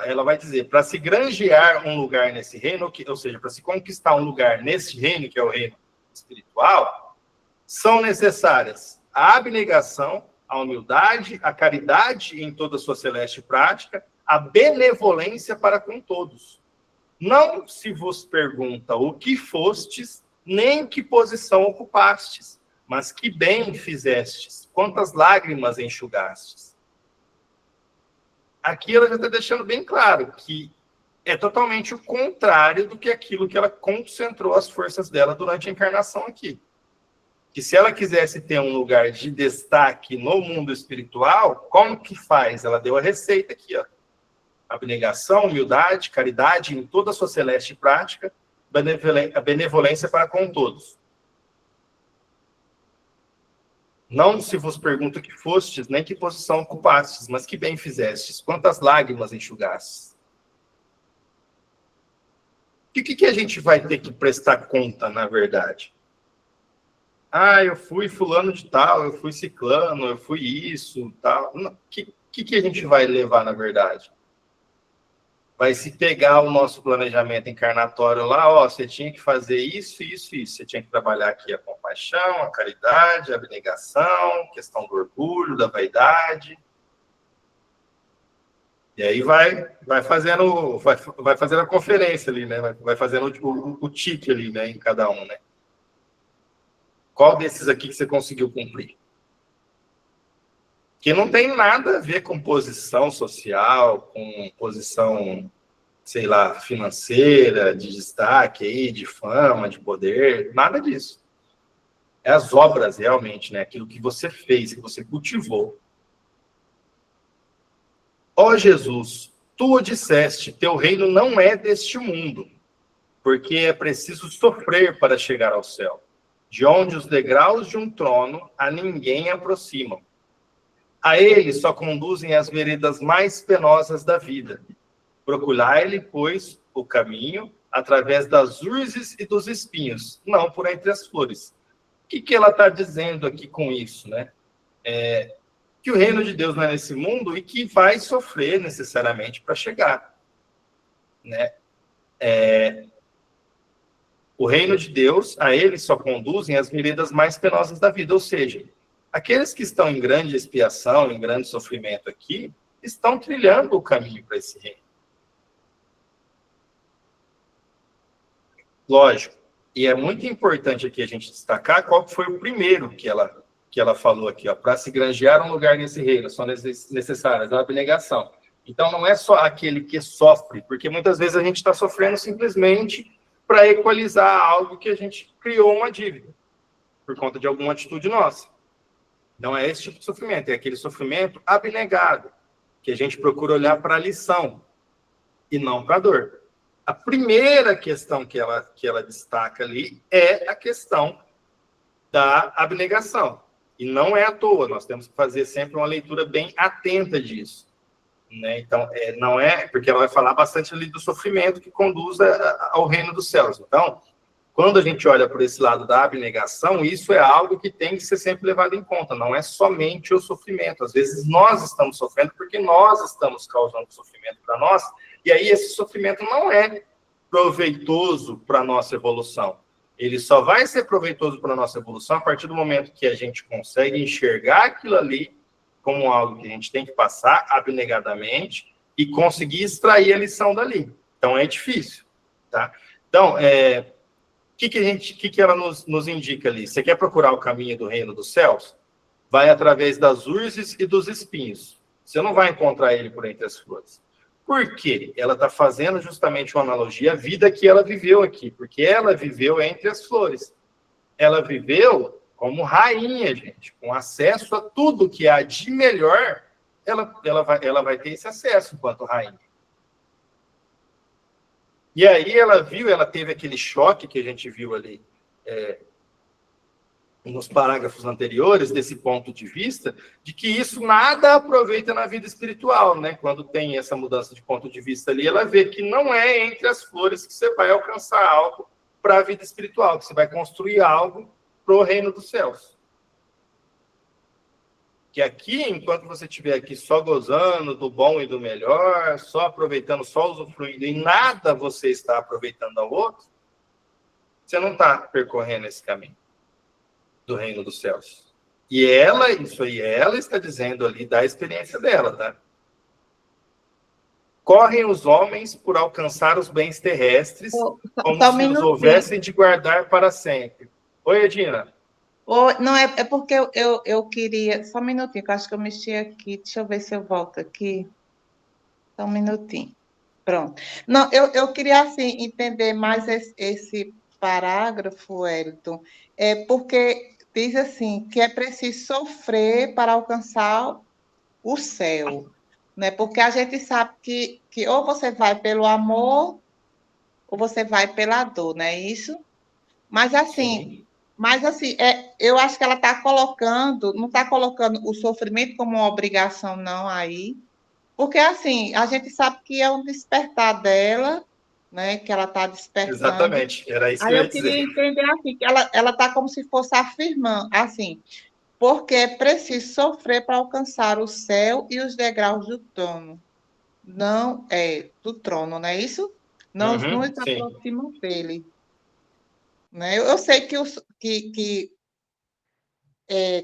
ela vai dizer, para se granjear um lugar nesse reino, ou seja, para se conquistar um lugar nesse reino, que é o reino espiritual, são necessárias a abnegação, a humildade, a caridade em toda a sua celeste prática, a benevolência para com todos. Não se vos pergunta o que fostes, nem que posição ocupastes, mas que bem fizestes, quantas lágrimas enxugastes. Aqui ela já está deixando bem claro que é totalmente o contrário do que aquilo que ela concentrou as forças dela durante a encarnação aqui. Que se ela quisesse ter um lugar de destaque no mundo espiritual, como que faz? Ela deu a receita aqui, ó. Abnegação, humildade, caridade em toda a sua celeste prática, a benevolência para com todos. Não se vos pergunta o que fostes, nem que posição ocupastes, mas que bem fizestes, quantas lágrimas enxugastes. O que a gente vai ter que prestar conta, na verdade? Ah, eu fui fulano de tal, eu fui ciclano, eu fui isso, tal. O que a gente vai levar, na verdade? Vai se pegar o nosso planejamento encarnatório lá, ó, você tinha que fazer isso, isso, isso. Você tinha que trabalhar aqui a compaixão, a caridade, a abnegação, questão do orgulho, da vaidade. E aí vai fazendo a conferência ali, né? Vai fazendo o tique ali, né, em cada um, né? Qual desses aqui que você conseguiu cumprir? Que não tem nada a ver com posição social, com posição, sei lá, financeira, de destaque, aí, de fama, de poder, nada disso. É as obras, realmente, né? Aquilo que você fez, que você cultivou. Ó Jesus, tu o disseste, teu reino não é deste mundo, porque é preciso sofrer para chegar ao céu, de onde os degraus de um trono a ninguém aproximam. A ele só conduzem as veredas mais penosas da vida. Procurai-lhe, pois, o caminho através das urzes e dos espinhos, não por entre as flores. O que ela está dizendo aqui com isso, né? Que o reino de Deus não é nesse mundo e que vai sofrer necessariamente para chegar, né? O reino de Deus, a ele só conduzem as veredas mais penosas da vida, ou seja, aqueles que estão em grande expiação, em grande sofrimento aqui, estão trilhando o caminho para esse reino. Lógico. E é muito importante aqui a gente destacar qual foi o primeiro que ela falou aqui, ó, para se granjear um lugar nesse reino, são necessárias a abnegação. Então, não é só aquele que sofre, porque muitas vezes a gente está sofrendo simplesmente para equalizar algo que a gente criou uma dívida, por conta de alguma atitude nossa. Não é esse tipo de sofrimento, é aquele sofrimento abnegado, que a gente procura olhar para a lição e não para a dor. A primeira questão que ela destaca ali é a questão da abnegação. E não é à toa, nós temos que fazer sempre uma leitura bem atenta disso, né? Então, não é, porque ela vai falar bastante ali do sofrimento que conduz ao reino dos céus. Então, quando a gente olha por esse lado da abnegação, isso é algo que tem que ser sempre levado em conta, não é somente o sofrimento. Às vezes nós estamos sofrendo porque nós estamos causando sofrimento para nós, e aí esse sofrimento não é proveitoso para a nossa evolução. Ele só vai ser proveitoso para a nossa evolução a partir do momento que a gente consegue enxergar aquilo ali como algo que a gente tem que passar abnegadamente e conseguir extrair a lição dali. Então, é difícil, tá? Então, que ela nos indica ali? Você quer procurar o caminho do reino dos céus? Vai através das urzes e dos espinhos. Você não vai encontrar ele por entre as flores. Por quê? Ela está fazendo justamente uma analogia à vida que ela viveu aqui, porque ela viveu entre as flores. Ela viveu como rainha, gente, com acesso a tudo que há de melhor, ela vai ter esse acesso enquanto rainha. E aí ela teve aquele choque que a gente viu ali nos parágrafos anteriores, desse ponto de vista, de que isso nada aproveita na vida espiritual, né? Quando tem essa mudança de ponto de vista ali, ela vê que não é entre as flores que você vai alcançar algo para a vida espiritual, que você vai construir algo para o reino dos céus. Que aqui, enquanto você estiver aqui só gozando do bom e do melhor, só aproveitando, só usufruindo, e nada você está aproveitando ao outro, você não está percorrendo esse caminho do reino dos céus. E ela, isso aí, ela está dizendo ali da experiência dela, tá? Correm os homens por alcançar os bens terrestres, como Só um se os minutinho. houvessem de guardar para sempre. Oi, Edina. Não, é porque eu queria. Só um minutinho, que eu acho que eu mexi aqui. Deixa eu ver se eu volto aqui. Só um minutinho. Pronto. Não, eu queria, assim, entender mais esse parágrafo, Wellington, porque diz assim, que é preciso sofrer para alcançar o céu, né? Porque a gente sabe que ou você vai pelo amor ou você vai pela dor, não é isso? Mas assim, Sim. eu acho que ela está colocando, não está colocando o sofrimento como uma obrigação, não, aí. Porque, assim, a gente sabe que é um despertar dela, né? Que ela está despertando. Exatamente, era isso que Aí eu ia eu queria dizer. entender, assim, que ela está como se fosse afirmando, assim, porque é preciso sofrer para alcançar o céu e os degraus do trono. Não é do trono, não é isso? Não Uhum, nos sim. aproximam dele. Né? Eu sei que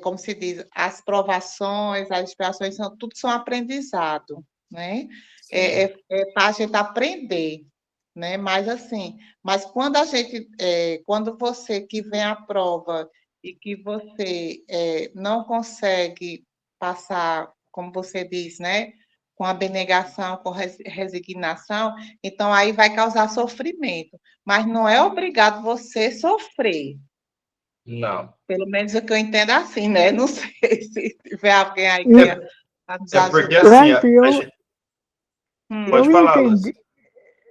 como se diz, as provações, as expiações, tudo são aprendizado, né? Sim. Para a gente aprender, né? Mas quando quando você que vem à prova e que você não consegue passar, como você diz, né? Com abnegação, com resignação, então aí vai causar sofrimento. Mas não é obrigado você sofrer, Não. pelo menos o que eu entendo é assim, né? Não sei se tiver alguém aí que E, quer nos É porque ajudar. assim, Wellington, eu pode falar, entendi, Lúcia.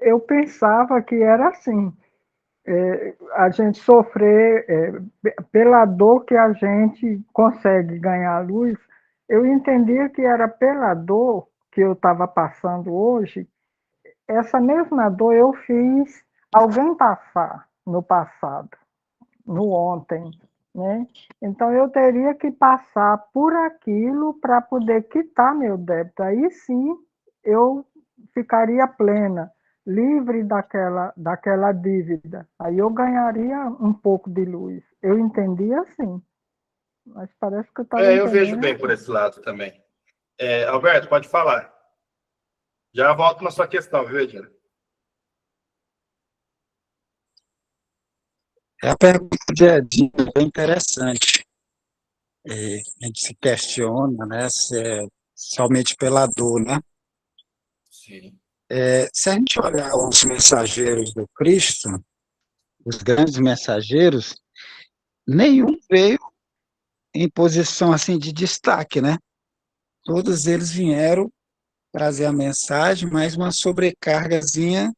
eu pensava que era assim, a gente sofrer pela dor que a gente consegue ganhar a luz. Eu entendia que era pela dor que eu estava passando hoje. Essa mesma dor eu fiz alguém passar no passado, no ontem, né? Então eu teria que passar por aquilo para poder quitar meu débito. Aí sim eu ficaria plena, livre daquela dívida. Aí eu ganharia um pouco de luz. Eu entendi assim, mas parece que eu estava Eu vejo entendendo bem por errado. esse lado também. Alberto, pode falar. Já volto na sua questão, viu, Edina? É a pergunta de é interessante. A gente se questiona, né, se é somente pela dor, né? Sim. Se a gente olhar os mensageiros do Cristo, os grandes mensageiros, nenhum veio em posição assim de destaque, né? Todos eles vieram trazer a mensagem, mas uma sobrecargazinha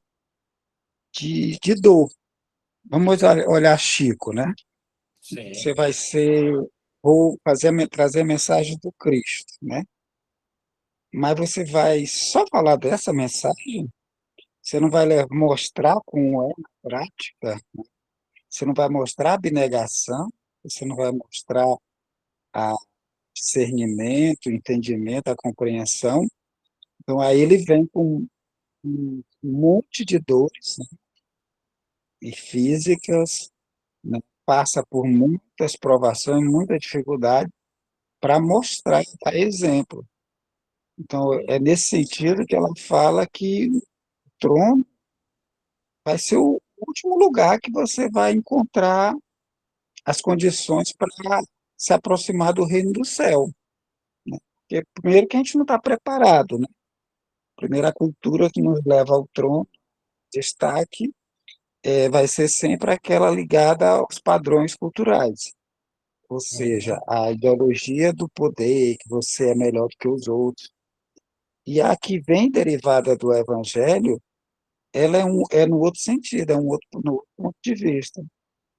de dor. Vamos olhar Chico, né? Sim. Você vai ser, vou trazer a mensagem do Cristo, né? Mas você vai só falar dessa mensagem, você não vai mostrar como é na prática, você não vai mostrar abnegação, você não vai mostrar a discernimento, o entendimento, a compreensão. Então, aí ele vem com um monte de dores, né, e físicas, né, passa por muitas provações, muita dificuldade, para mostrar, dar exemplo. Então, é nesse sentido que ela fala que o trono vai ser o último lugar que você vai encontrar as condições para se aproximar do reino do céu. Né? Porque, primeiro, que a gente não está preparado. Né? Primeiro, a cultura que nos leva ao trono, destaque, vai ser sempre aquela ligada aos padrões culturais. Ou seja, a ideologia do poder, que você é melhor do que os outros. E a que vem derivada do evangelho, ela é no outro sentido, no outro ponto de vista.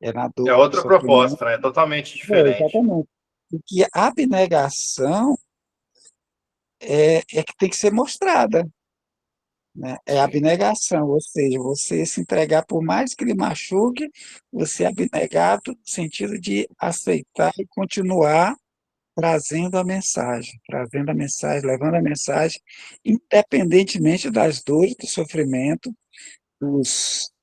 É na É dor, no outra sofrimento. proposta, né? Totalmente diferente. Exatamente. E que a abnegação é que tem que ser mostrada, né? É a Sim. abnegação, ou seja, você se entregar, por mais que lhe machuque, você é abnegado no sentido de aceitar e continuar trazendo a mensagem, levando a mensagem, independentemente das dores, do sofrimento,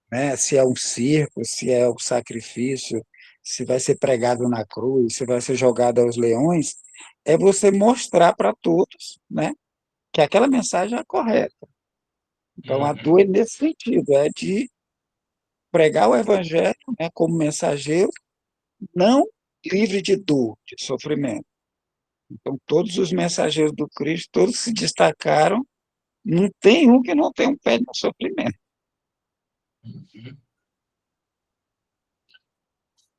né, se é um circo, se é o sacrifício, se vai ser pregado na cruz, se vai ser jogado aos leões, é você mostrar para todos, né, que aquela mensagem é correta. Então, a dor é nesse sentido, é de pregar o evangelho, né, como mensageiro, não livre de dor, de sofrimento. Então, todos os mensageiros do Cristo, todos se destacaram, não tem um que não tem um pé no sofrimento.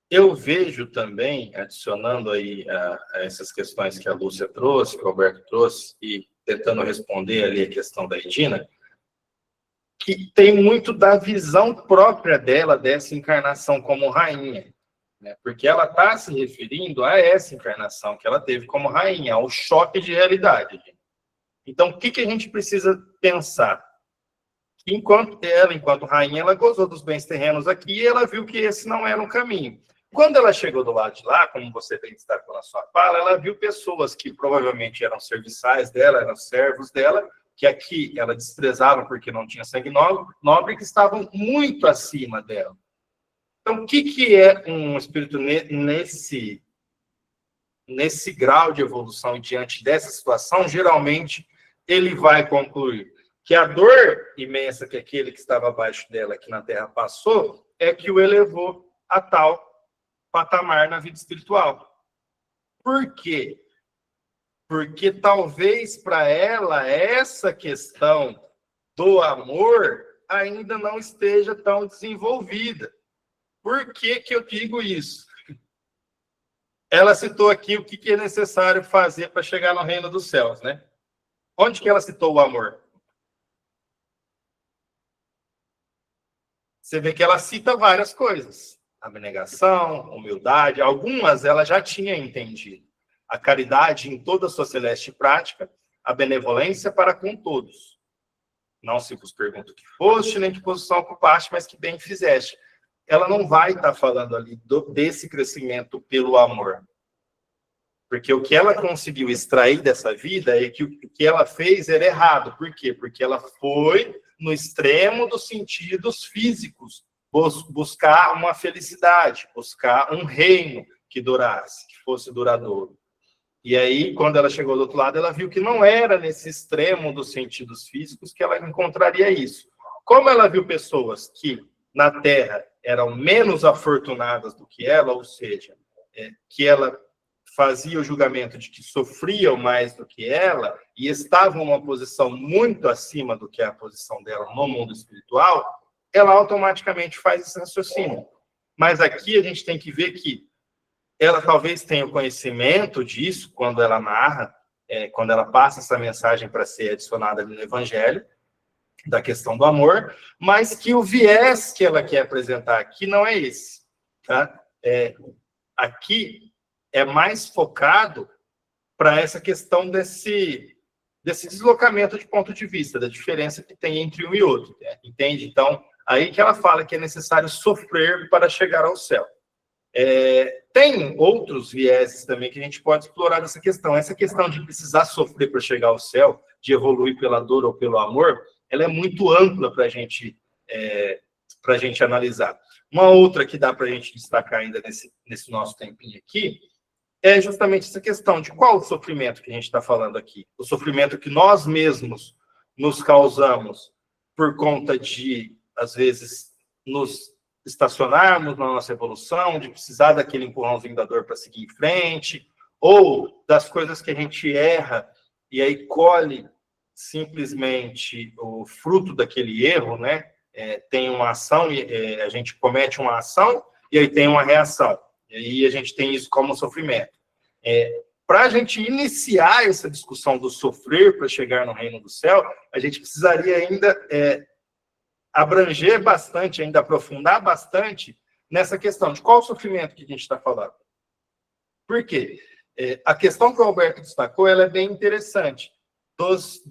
Eu vejo também, adicionando aí a essas questões que a Lúcia trouxe, que o Alberto trouxe, e tentando responder ali a questão da Edina, que tem muito da visão própria dela, dessa encarnação como rainha, né? Porque ela está se referindo a essa encarnação que ela teve como rainha, ao choque de realidade. Então, o que a gente precisa pensar? Enquanto rainha, ela gozou dos bens terrenos aqui e ela viu que esse não era um caminho. Quando ela chegou do lado de lá, como você bem destacou na sua fala, ela viu pessoas que provavelmente eram serviçais dela, eram servos dela, que aqui ela desprezava porque não tinha sangue nobre, que estavam muito acima dela. Então, o que é um espírito nesse grau de evolução e diante dessa situação? Geralmente, ele vai concluir que a dor imensa que aquele que estava abaixo dela aqui na Terra passou é que o elevou a tal patamar na vida espiritual. Por quê? Porque talvez para ela essa questão do amor ainda não esteja tão desenvolvida. Por que eu digo isso? Ela citou aqui o que é necessário fazer para chegar no reino dos céus, né? Onde que ela citou o amor? Você vê que ela cita várias coisas. Abnegação, humildade, algumas ela já tinha entendido. A caridade em toda a sua celeste prática, a benevolência para com todos. Não se vos pergunto o que foste, nem que posição ocupaste, mas que bem fizeste. Ela não vai estar falando ali desse crescimento pelo amor. Porque o que ela conseguiu extrair dessa vida é que o que ela fez era errado. Por quê? Porque ela foi no extremo dos sentidos físicos, buscar uma felicidade, buscar um reino que durasse, que fosse duradouro. E aí, quando ela chegou do outro lado, ela viu que não era nesse extremo dos sentidos físicos que ela encontraria isso. Como ela viu pessoas que na Terra eram menos afortunadas do que ela, ou seja, que ela fazia o julgamento de que sofriam mais do que ela e estavam numa posição muito acima do que é a posição dela no mundo espiritual, ela automaticamente faz esse raciocínio. Mas aqui a gente tem que ver que ela talvez tenha o conhecimento disso quando ela narra, quando ela passa essa mensagem para ser adicionada no Evangelho, da questão do amor, mas que o viés que ela quer apresentar aqui não é esse. Tá? Aqui é mais focado para essa questão desse deslocamento de ponto de vista, da diferença que tem entre um e outro. Né? Entende? Então, aí que ela fala que é necessário sofrer para chegar ao céu. Tem outros vieses também que a gente pode explorar nessa questão. Essa questão de precisar sofrer para chegar ao céu, de evoluir pela dor ou pelo amor, ela é muito ampla para a gente analisar. Uma outra que dá para a gente destacar ainda nesse nosso tempinho aqui é justamente essa questão de qual o sofrimento que a gente está falando aqui. O sofrimento que nós mesmos nos causamos por conta de, às vezes, nos estacionarmos na nossa evolução, de precisar daquele empurrãozinho da dor para seguir em frente, ou das coisas que a gente erra e aí colhe simplesmente o fruto daquele erro, né? Tem uma ação, a gente comete uma ação e aí tem uma reação. E aí a gente tem isso como sofrimento. Para a gente iniciar essa discussão do sofrer para chegar no reino do céu, a gente precisaria ainda abranger bastante, ainda aprofundar bastante nessa questão de qual sofrimento que a gente está falando. Por quê? A questão que o Alberto destacou, ela é bem interessante. Dos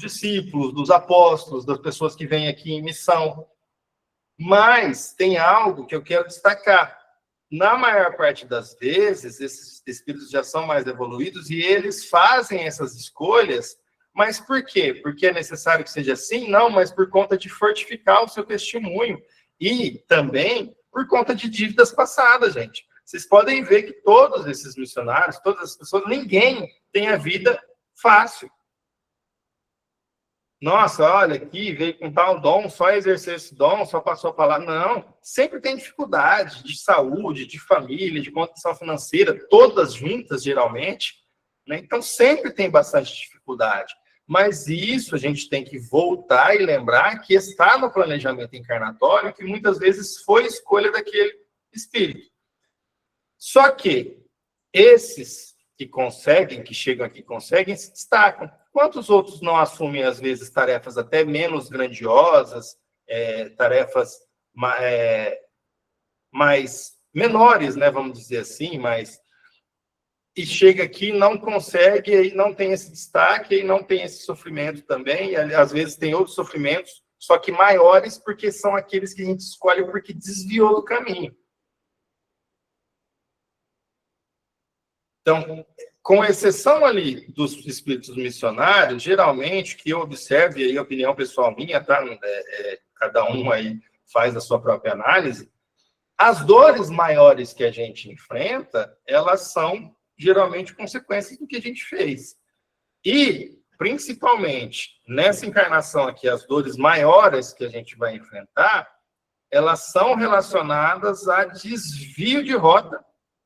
discípulos, dos apóstolos, das pessoas que vêm aqui em missão. Mas tem algo que eu quero destacar. Na maior parte das vezes, esses espíritos já são mais evoluídos e eles fazem essas escolhas, mas por quê? Porque é necessário que seja assim? Não, mas por conta de fortificar o seu testemunho e também por conta de dívidas passadas, gente. Vocês podem ver que todos esses missionários, todas as pessoas, ninguém tem a vida fácil. Nossa, olha aqui, veio com tal dom, só exerceu esse dom, só passou a palavra. Não, sempre tem dificuldade de saúde, de família, de condição financeira, todas juntas, geralmente, né? Então, sempre tem bastante dificuldade. Mas isso a gente tem que voltar e lembrar que está no planejamento encarnatório, que muitas vezes foi escolha daquele espírito. Só que esses que conseguem, que chegam aqui, conseguem, se destacam. Quantos outros não assumem, às vezes, tarefas até menos grandiosas, tarefas mais menores, né, vamos dizer assim, e chega aqui, não consegue, e não tem esse destaque, e não tem esse sofrimento também, e às vezes tem outros sofrimentos, só que maiores, porque são aqueles que a gente escolhe porque desviou do caminho. Então, com exceção ali dos espíritos missionários, geralmente, que eu observo, e aí a opinião pessoal minha, tá? Cada um aí faz a sua própria análise, as dores maiores que a gente enfrenta, elas são geralmente consequências do que a gente fez. E, principalmente, nessa encarnação aqui, as dores maiores que a gente vai enfrentar, elas são relacionadas a desvio de rota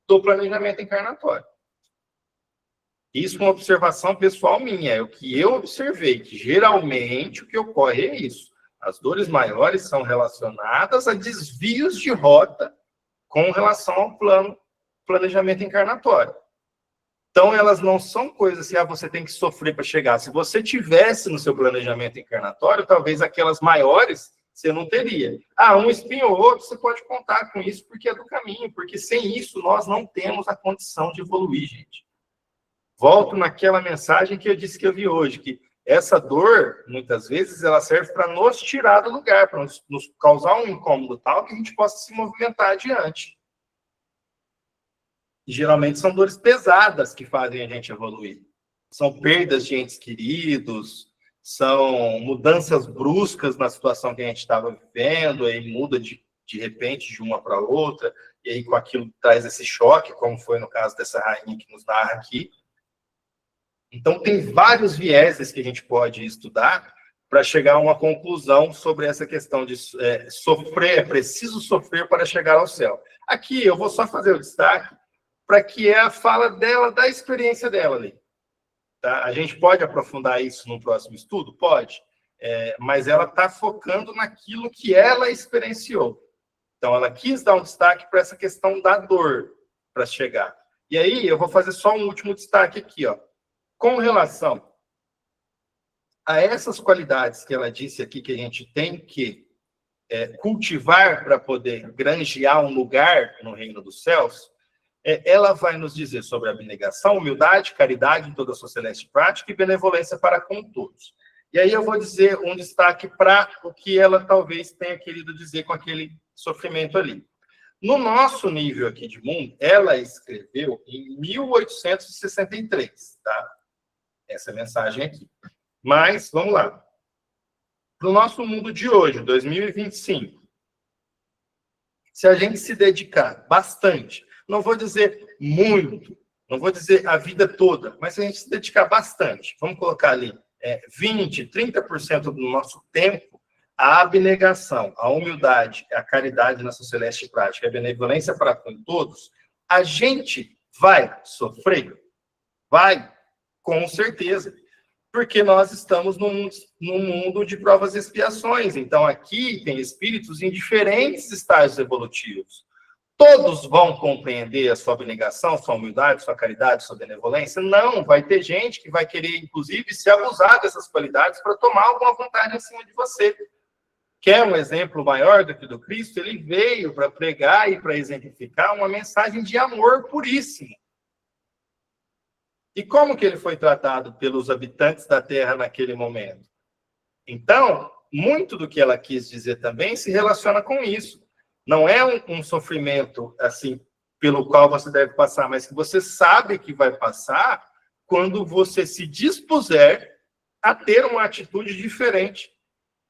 do planejamento encarnatório. Isso é uma observação pessoal minha, é o que eu observei, que geralmente o que ocorre é isso. As dores maiores são relacionadas a desvios de rota com relação ao planejamento encarnatório. Então, elas não são coisas assim, você tem que sofrer para chegar. Se você tivesse no seu planejamento encarnatório, talvez aquelas maiores você não teria. Um espinho ou outro, você pode contar com isso porque é do caminho, porque sem isso nós não temos a condição de evoluir, gente. Volto naquela mensagem que eu disse que eu vi hoje, que essa dor, muitas vezes, ela serve para nos tirar do lugar, para nos causar um incômodo tal que a gente possa se movimentar adiante. E, geralmente, são dores pesadas que fazem a gente evoluir. São perdas de entes queridos, são mudanças bruscas na situação que a gente estava vivendo, aí muda de repente de uma para outra, e aí com aquilo traz esse choque, como foi no caso dessa rainha que nos narra aqui. Então, tem vários vieses que a gente pode estudar para chegar a uma conclusão sobre essa questão de sofrer, é preciso sofrer para chegar ao céu. Aqui, eu vou só fazer o destaque para que é a fala dela, da experiência dela ali. Tá? A gente pode aprofundar isso no próximo estudo? Pode. Mas ela está focando naquilo que ela experienciou. Então, ela quis dar um destaque para essa questão da dor para chegar. E aí, eu vou fazer só um último destaque aqui, ó. Com relação a essas qualidades que ela disse aqui que a gente tem que cultivar para poder granjear um lugar no reino dos céus, ela vai nos dizer sobre abnegação, humildade, caridade em toda a sua celeste prática e benevolência para com todos. E aí eu vou dizer um destaque para o que ela talvez tenha querido dizer com aquele sofrimento ali. No nosso nível aqui de mundo, ela escreveu em 1863, tá? Essa mensagem aqui. Mas, vamos lá. Para o nosso mundo de hoje, 2025, se a gente se dedicar bastante, não vou dizer muito, não vou dizer a vida toda, mas se a gente se dedicar bastante, vamos colocar ali 20%, 30% do nosso tempo, a abnegação, a humildade, a caridade na sua celeste prática, a benevolência para com todos, a gente vai sofrer? Vai. Com certeza, porque nós estamos num mundo de provas e expiações. Então, aqui tem espíritos em diferentes estágios evolutivos. Todos vão compreender a sua abnegação, sua humildade, sua caridade, sua benevolência? Não, vai ter gente que vai querer, inclusive, se abusar dessas qualidades para tomar alguma vantagem acima de você. Quer um exemplo maior do que do Cristo? Ele veio para pregar e para exemplificar uma mensagem de amor puríssimo. E como que ele foi tratado pelos habitantes da Terra naquele momento? Então, muito do que ela quis dizer também se relaciona com isso. Não é um sofrimento, assim, pelo qual você deve passar, mas que você sabe que vai passar quando você se dispuser a ter uma atitude diferente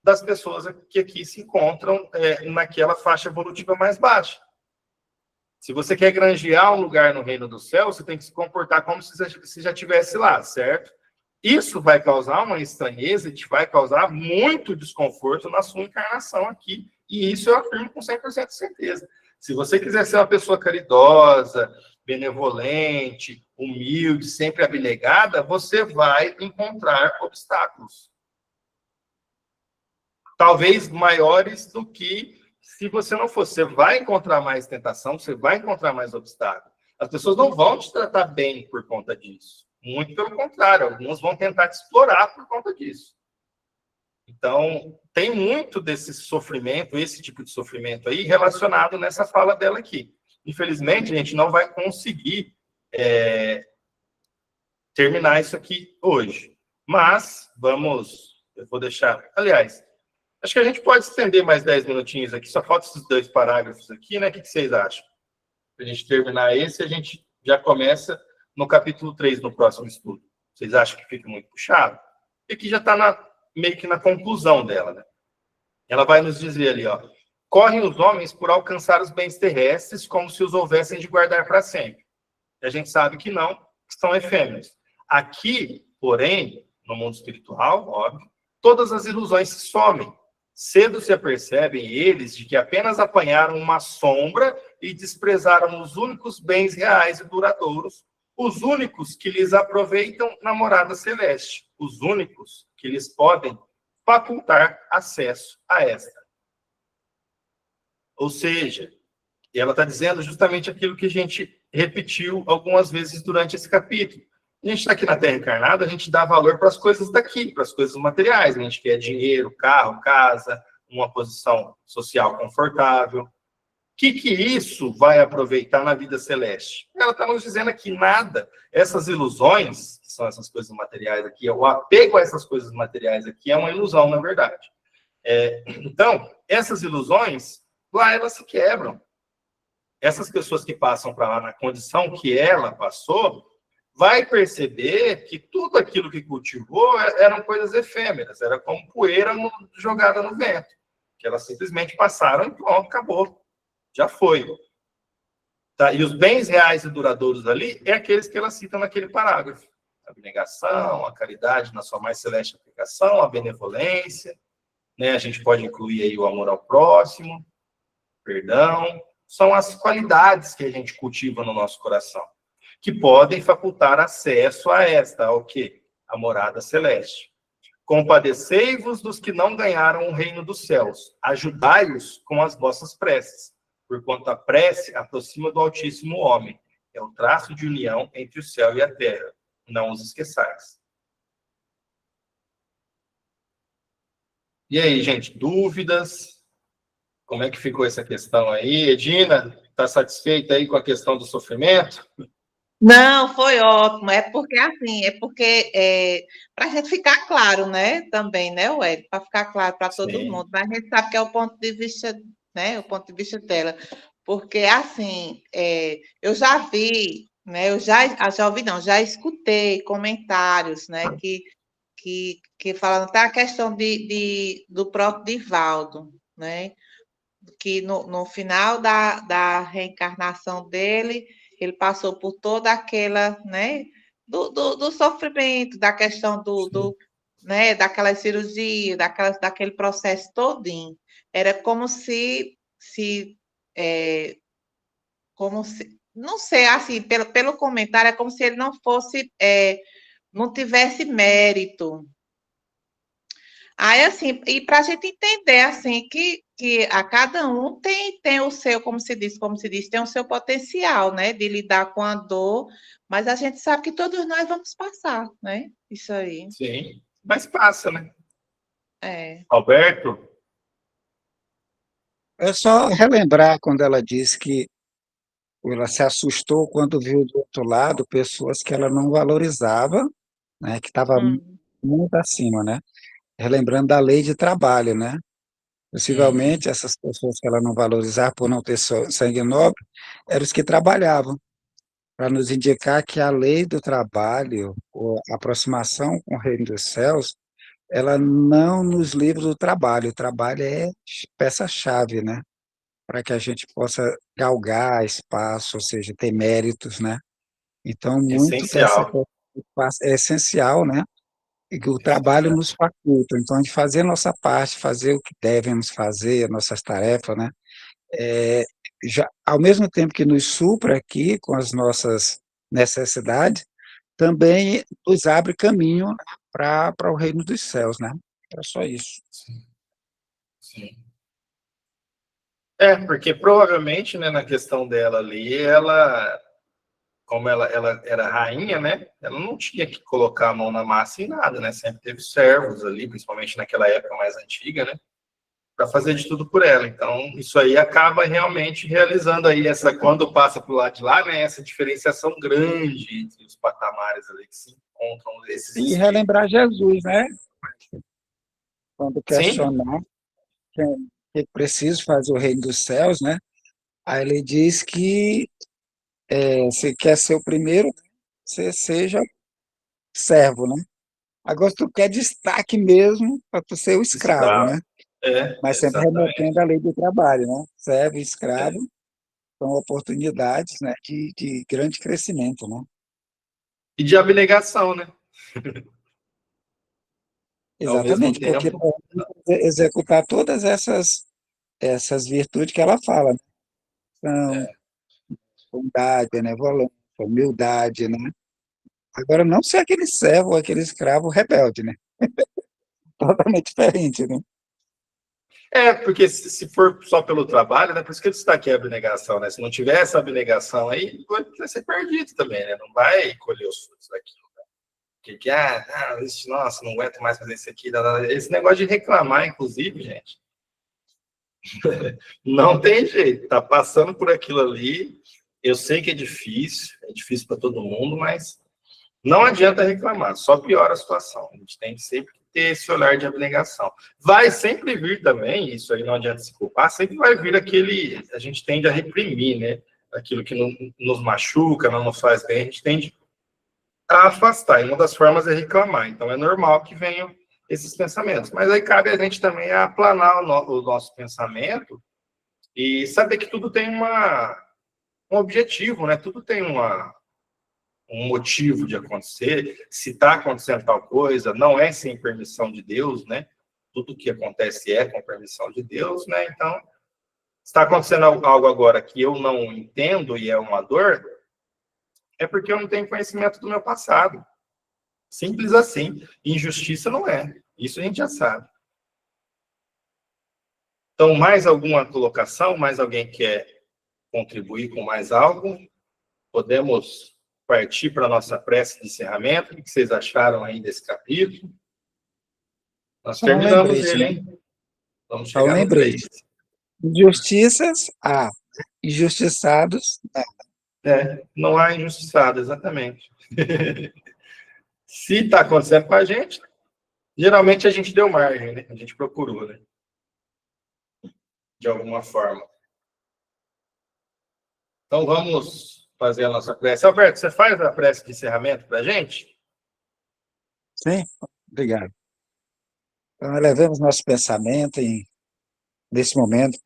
das pessoas que aqui se encontram naquela faixa evolutiva mais baixa. Se você quer granjear um lugar no reino do céu, você tem que se comportar como se já estivesse lá, certo? Isso vai causar uma estranheza e te vai causar muito desconforto na sua encarnação aqui. E isso eu afirmo com 100% de certeza. Se você quiser ser uma pessoa caridosa, benevolente, humilde, sempre abnegada, você vai encontrar obstáculos. Talvez maiores do que se você não for. Você vai encontrar mais tentação, você vai encontrar mais obstáculos. As pessoas não vão te tratar bem por conta disso. Muito pelo contrário, algumas vão tentar te explorar por conta disso. Então, tem muito desse sofrimento, esse tipo de sofrimento aí, relacionado nessa fala dela aqui. Infelizmente, a gente não vai conseguir terminar isso aqui hoje. Mas, eu vou deixar... Aliás, acho que a gente pode estender mais 10 minutinhos aqui, só falta esses 2 parágrafos aqui, né? O que vocês acham? Para a gente terminar esse, a gente já começa no capítulo 3, no próximo estudo. Vocês acham que fica muito puxado? E aqui já está meio que na conclusão dela, né? Ela vai nos dizer ali, ó, correm os homens por alcançar os bens terrestres como se os houvessem de guardar para sempre. E a gente sabe que não, que são efêmeros. Aqui, porém, no mundo espiritual, óbvio, todas as ilusões se somem. Cedo se apercebem eles de que apenas apanharam uma sombra e desprezaram os únicos bens reais e duradouros, os únicos que lhes aproveitam na morada celeste, os únicos que lhes podem facultar acesso a esta. Ou seja, ela está dizendo justamente aquilo que a gente repetiu algumas vezes durante esse capítulo. A gente está aqui na Terra encarnada, a gente dá valor para as coisas daqui, para as coisas materiais. A gente quer dinheiro, carro, casa, uma posição social confortável. O que isso vai aproveitar na vida celeste? Ela está nos dizendo aqui nada. Essas ilusões, que são essas coisas materiais aqui, o apego a essas coisas materiais aqui é uma ilusão, na verdade. Então, essas ilusões, lá elas se quebram. Essas pessoas que passam para lá na condição que ela passou, vai perceber que tudo aquilo que cultivou eram coisas efêmeras, era como poeira jogada no vento, que elas simplesmente passaram e pronto, acabou. Já foi. Tá? E os bens reais e duradouros ali é aqueles que ela cita naquele parágrafo. A abnegação, a caridade na sua mais celeste aplicação, a benevolência, né? A gente pode incluir aí o amor ao próximo, perdão. São as qualidades que a gente cultiva no nosso coração, que podem facultar acesso a ao quê? A morada celeste. Compadecei-vos dos que não ganharam o reino dos céus. Ajudai-os com as vossas preces. Porquanto a prece aproxima do Altíssimo Homem. É o traço de união entre o céu e a terra. Não os esqueçais. E aí, gente, dúvidas? Como é que ficou essa questão aí? Edina, está satisfeita aí com a questão do sofrimento? Não, foi ótimo. Para a gente ficar claro, né? Também, né, Ué? Para ficar claro para todo mundo. Mas a gente sabe que é o ponto de vista, né? O ponto de vista dela. Porque, assim, eu já vi, né? Já ouvi, não, já escutei comentários, né? Que falam até a questão do próprio Divaldo, né? Que no final da reencarnação dele, ele passou por toda aquela, né, do sofrimento, da questão né, daquela cirurgia, daquele processo todinho. Era como não sei, assim, pelo comentário, é como se ele não fosse, não tivesse mérito. Aí, assim, e para a gente entender, assim, que a cada um tem o seu, como se diz, tem o seu potencial, né, de lidar com a dor, mas a gente sabe que todos nós vamos passar, né, isso aí. Sim, mas passa, né? Alberto? É só relembrar quando ela disse que ela se assustou quando viu do outro lado pessoas que ela não valorizava, né, que estava muito acima, né? Relembrando da lei de trabalho, né? Possivelmente essas pessoas que ela não valorizava por não ter sangue nobre eram os que trabalhavam, para nos indicar que a lei do trabalho, ou a aproximação com o reino dos céus, ela não nos livra do trabalho. O trabalho é peça-chave, né? Para que a gente possa galgar espaço, ou seja, ter méritos, né? Então, muito dessa Essencial. coisa é essencial, né? E que o trabalho nos faculta. Então, de fazer a nossa parte, fazer o que devemos fazer, nossas tarefas, né? É, já, ao mesmo tempo que nos supra aqui com as nossas necessidades, também nos abre caminho para o reino dos céus, né? É só isso. Sim, sim. Porque provavelmente, né, na questão dela ali, ela, como ela era rainha, né, ela não tinha que colocar a mão na massa em nada, né, sempre teve servos ali, principalmente naquela época mais antiga, né, para fazer de tudo por ela. Então, isso aí acaba realmente realizando aí essa, quando passa para o lado de lá, né, essa diferenciação grande entre os patamares ali que se encontram esses E espíritos. relembrar Jesus, né? Quando Sim, questionar que é preciso fazer o reino dos céus, né? Aí ele diz que se quer ser o primeiro, você seja servo, né? Agora, se tu quer destaque mesmo, para tu ser o escravo, escravo. né? Mas sempre Exatamente. remetendo à lei do trabalho, né? Servo e escravo são oportunidades, né, de grande crescimento, né? E de abnegação, né? Ao mesmo Exatamente, porque tempo. para executar todas essas virtudes que ela fala, né? São É, bondade, benevolência, humildade, né? Agora, não ser aquele servo, aquele escravo rebelde, né? Totalmente diferente, né? porque se for só pelo trabalho, né? Por isso que eu destaquei a abnegação, né? Se não tiver essa abnegação aí, vai ser perdido também, né? Não vai colher os frutos daquilo. Nossa, não aguento mais fazer isso aqui. Esse negócio de reclamar, inclusive, gente, não tem jeito. Tá passando por aquilo ali. Eu sei que é difícil para todo mundo, mas não adianta reclamar, só piora a situação. A gente tem que sempre ter esse olhar de abnegação. Vai sempre vir também, isso aí não adianta se culpar, sempre vai vir aquele. A gente tende a reprimir, né? Aquilo que não, nos machuca, não nos faz bem, a gente tende a afastar. E uma das formas é reclamar. Então é normal que venham esses pensamentos. Mas aí cabe a gente também aplanar o nosso pensamento e saber que tudo tem um objetivo, né? Tudo tem um motivo de acontecer. Se está acontecendo tal coisa, não é sem permissão de Deus, né? Tudo que acontece é com permissão de Deus, né? Então, se está acontecendo algo agora que eu não entendo e é uma dor, é porque eu não tenho conhecimento do meu passado. Simples assim. Injustiça não é. Isso a gente já sabe. Então, mais alguma colocação? Mais alguém quer contribuir com mais algo? Podemos partir para a nossa prece de encerramento. O que vocês acharam aí desse capítulo? Nós Só um terminamos lembrete, ele, né? hein? Vamos Só um chegar no 3. lembrete. Injustiças, há. Injustiçados, não. Não há injustiçado, exatamente. Se está acontecendo com a gente, geralmente a gente deu margem, né? A gente procurou, né? De alguma forma. Então vamos fazer a nossa prece. Alberto, você faz a prece de encerramento para a gente? Sim? Obrigado. Então, elevemos nosso pensamento nesse momento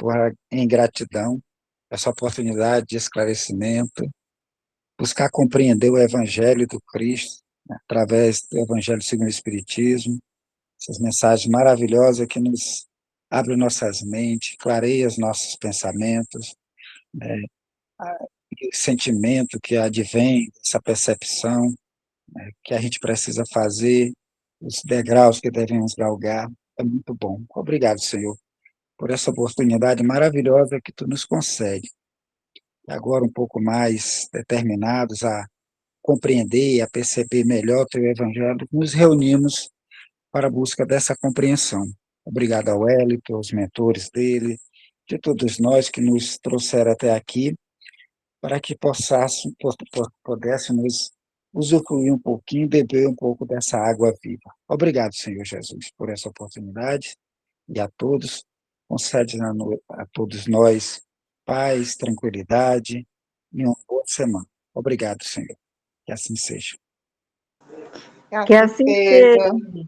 em gratidão, essa oportunidade de esclarecimento, buscar compreender o Evangelho do Cristo, né, através do Evangelho segundo o Espiritismo, essas mensagens maravilhosas que nos abrem nossas mentes, clareiam os nossos pensamentos, né, e o sentimento que advém dessa percepção, né, que a gente precisa fazer, os degraus que devemos galgar. É muito bom. Obrigado, Senhor, por essa oportunidade maravilhosa que tu nos concede. Agora um pouco mais determinados a compreender, a perceber melhor o teu evangelho, nos reunimos para a busca dessa compreensão. Obrigado ao Wellington, aos mentores dele, de todos nós que nos trouxeram até aqui, para que pudéssemos usufruir um pouquinho, beber um pouco dessa água viva. Obrigado, Senhor Jesus, por essa oportunidade, e a todos, concede a todos nós paz, tranquilidade e uma boa semana. Obrigado, Senhor. Que assim seja. Que Que assim assim seja. seja.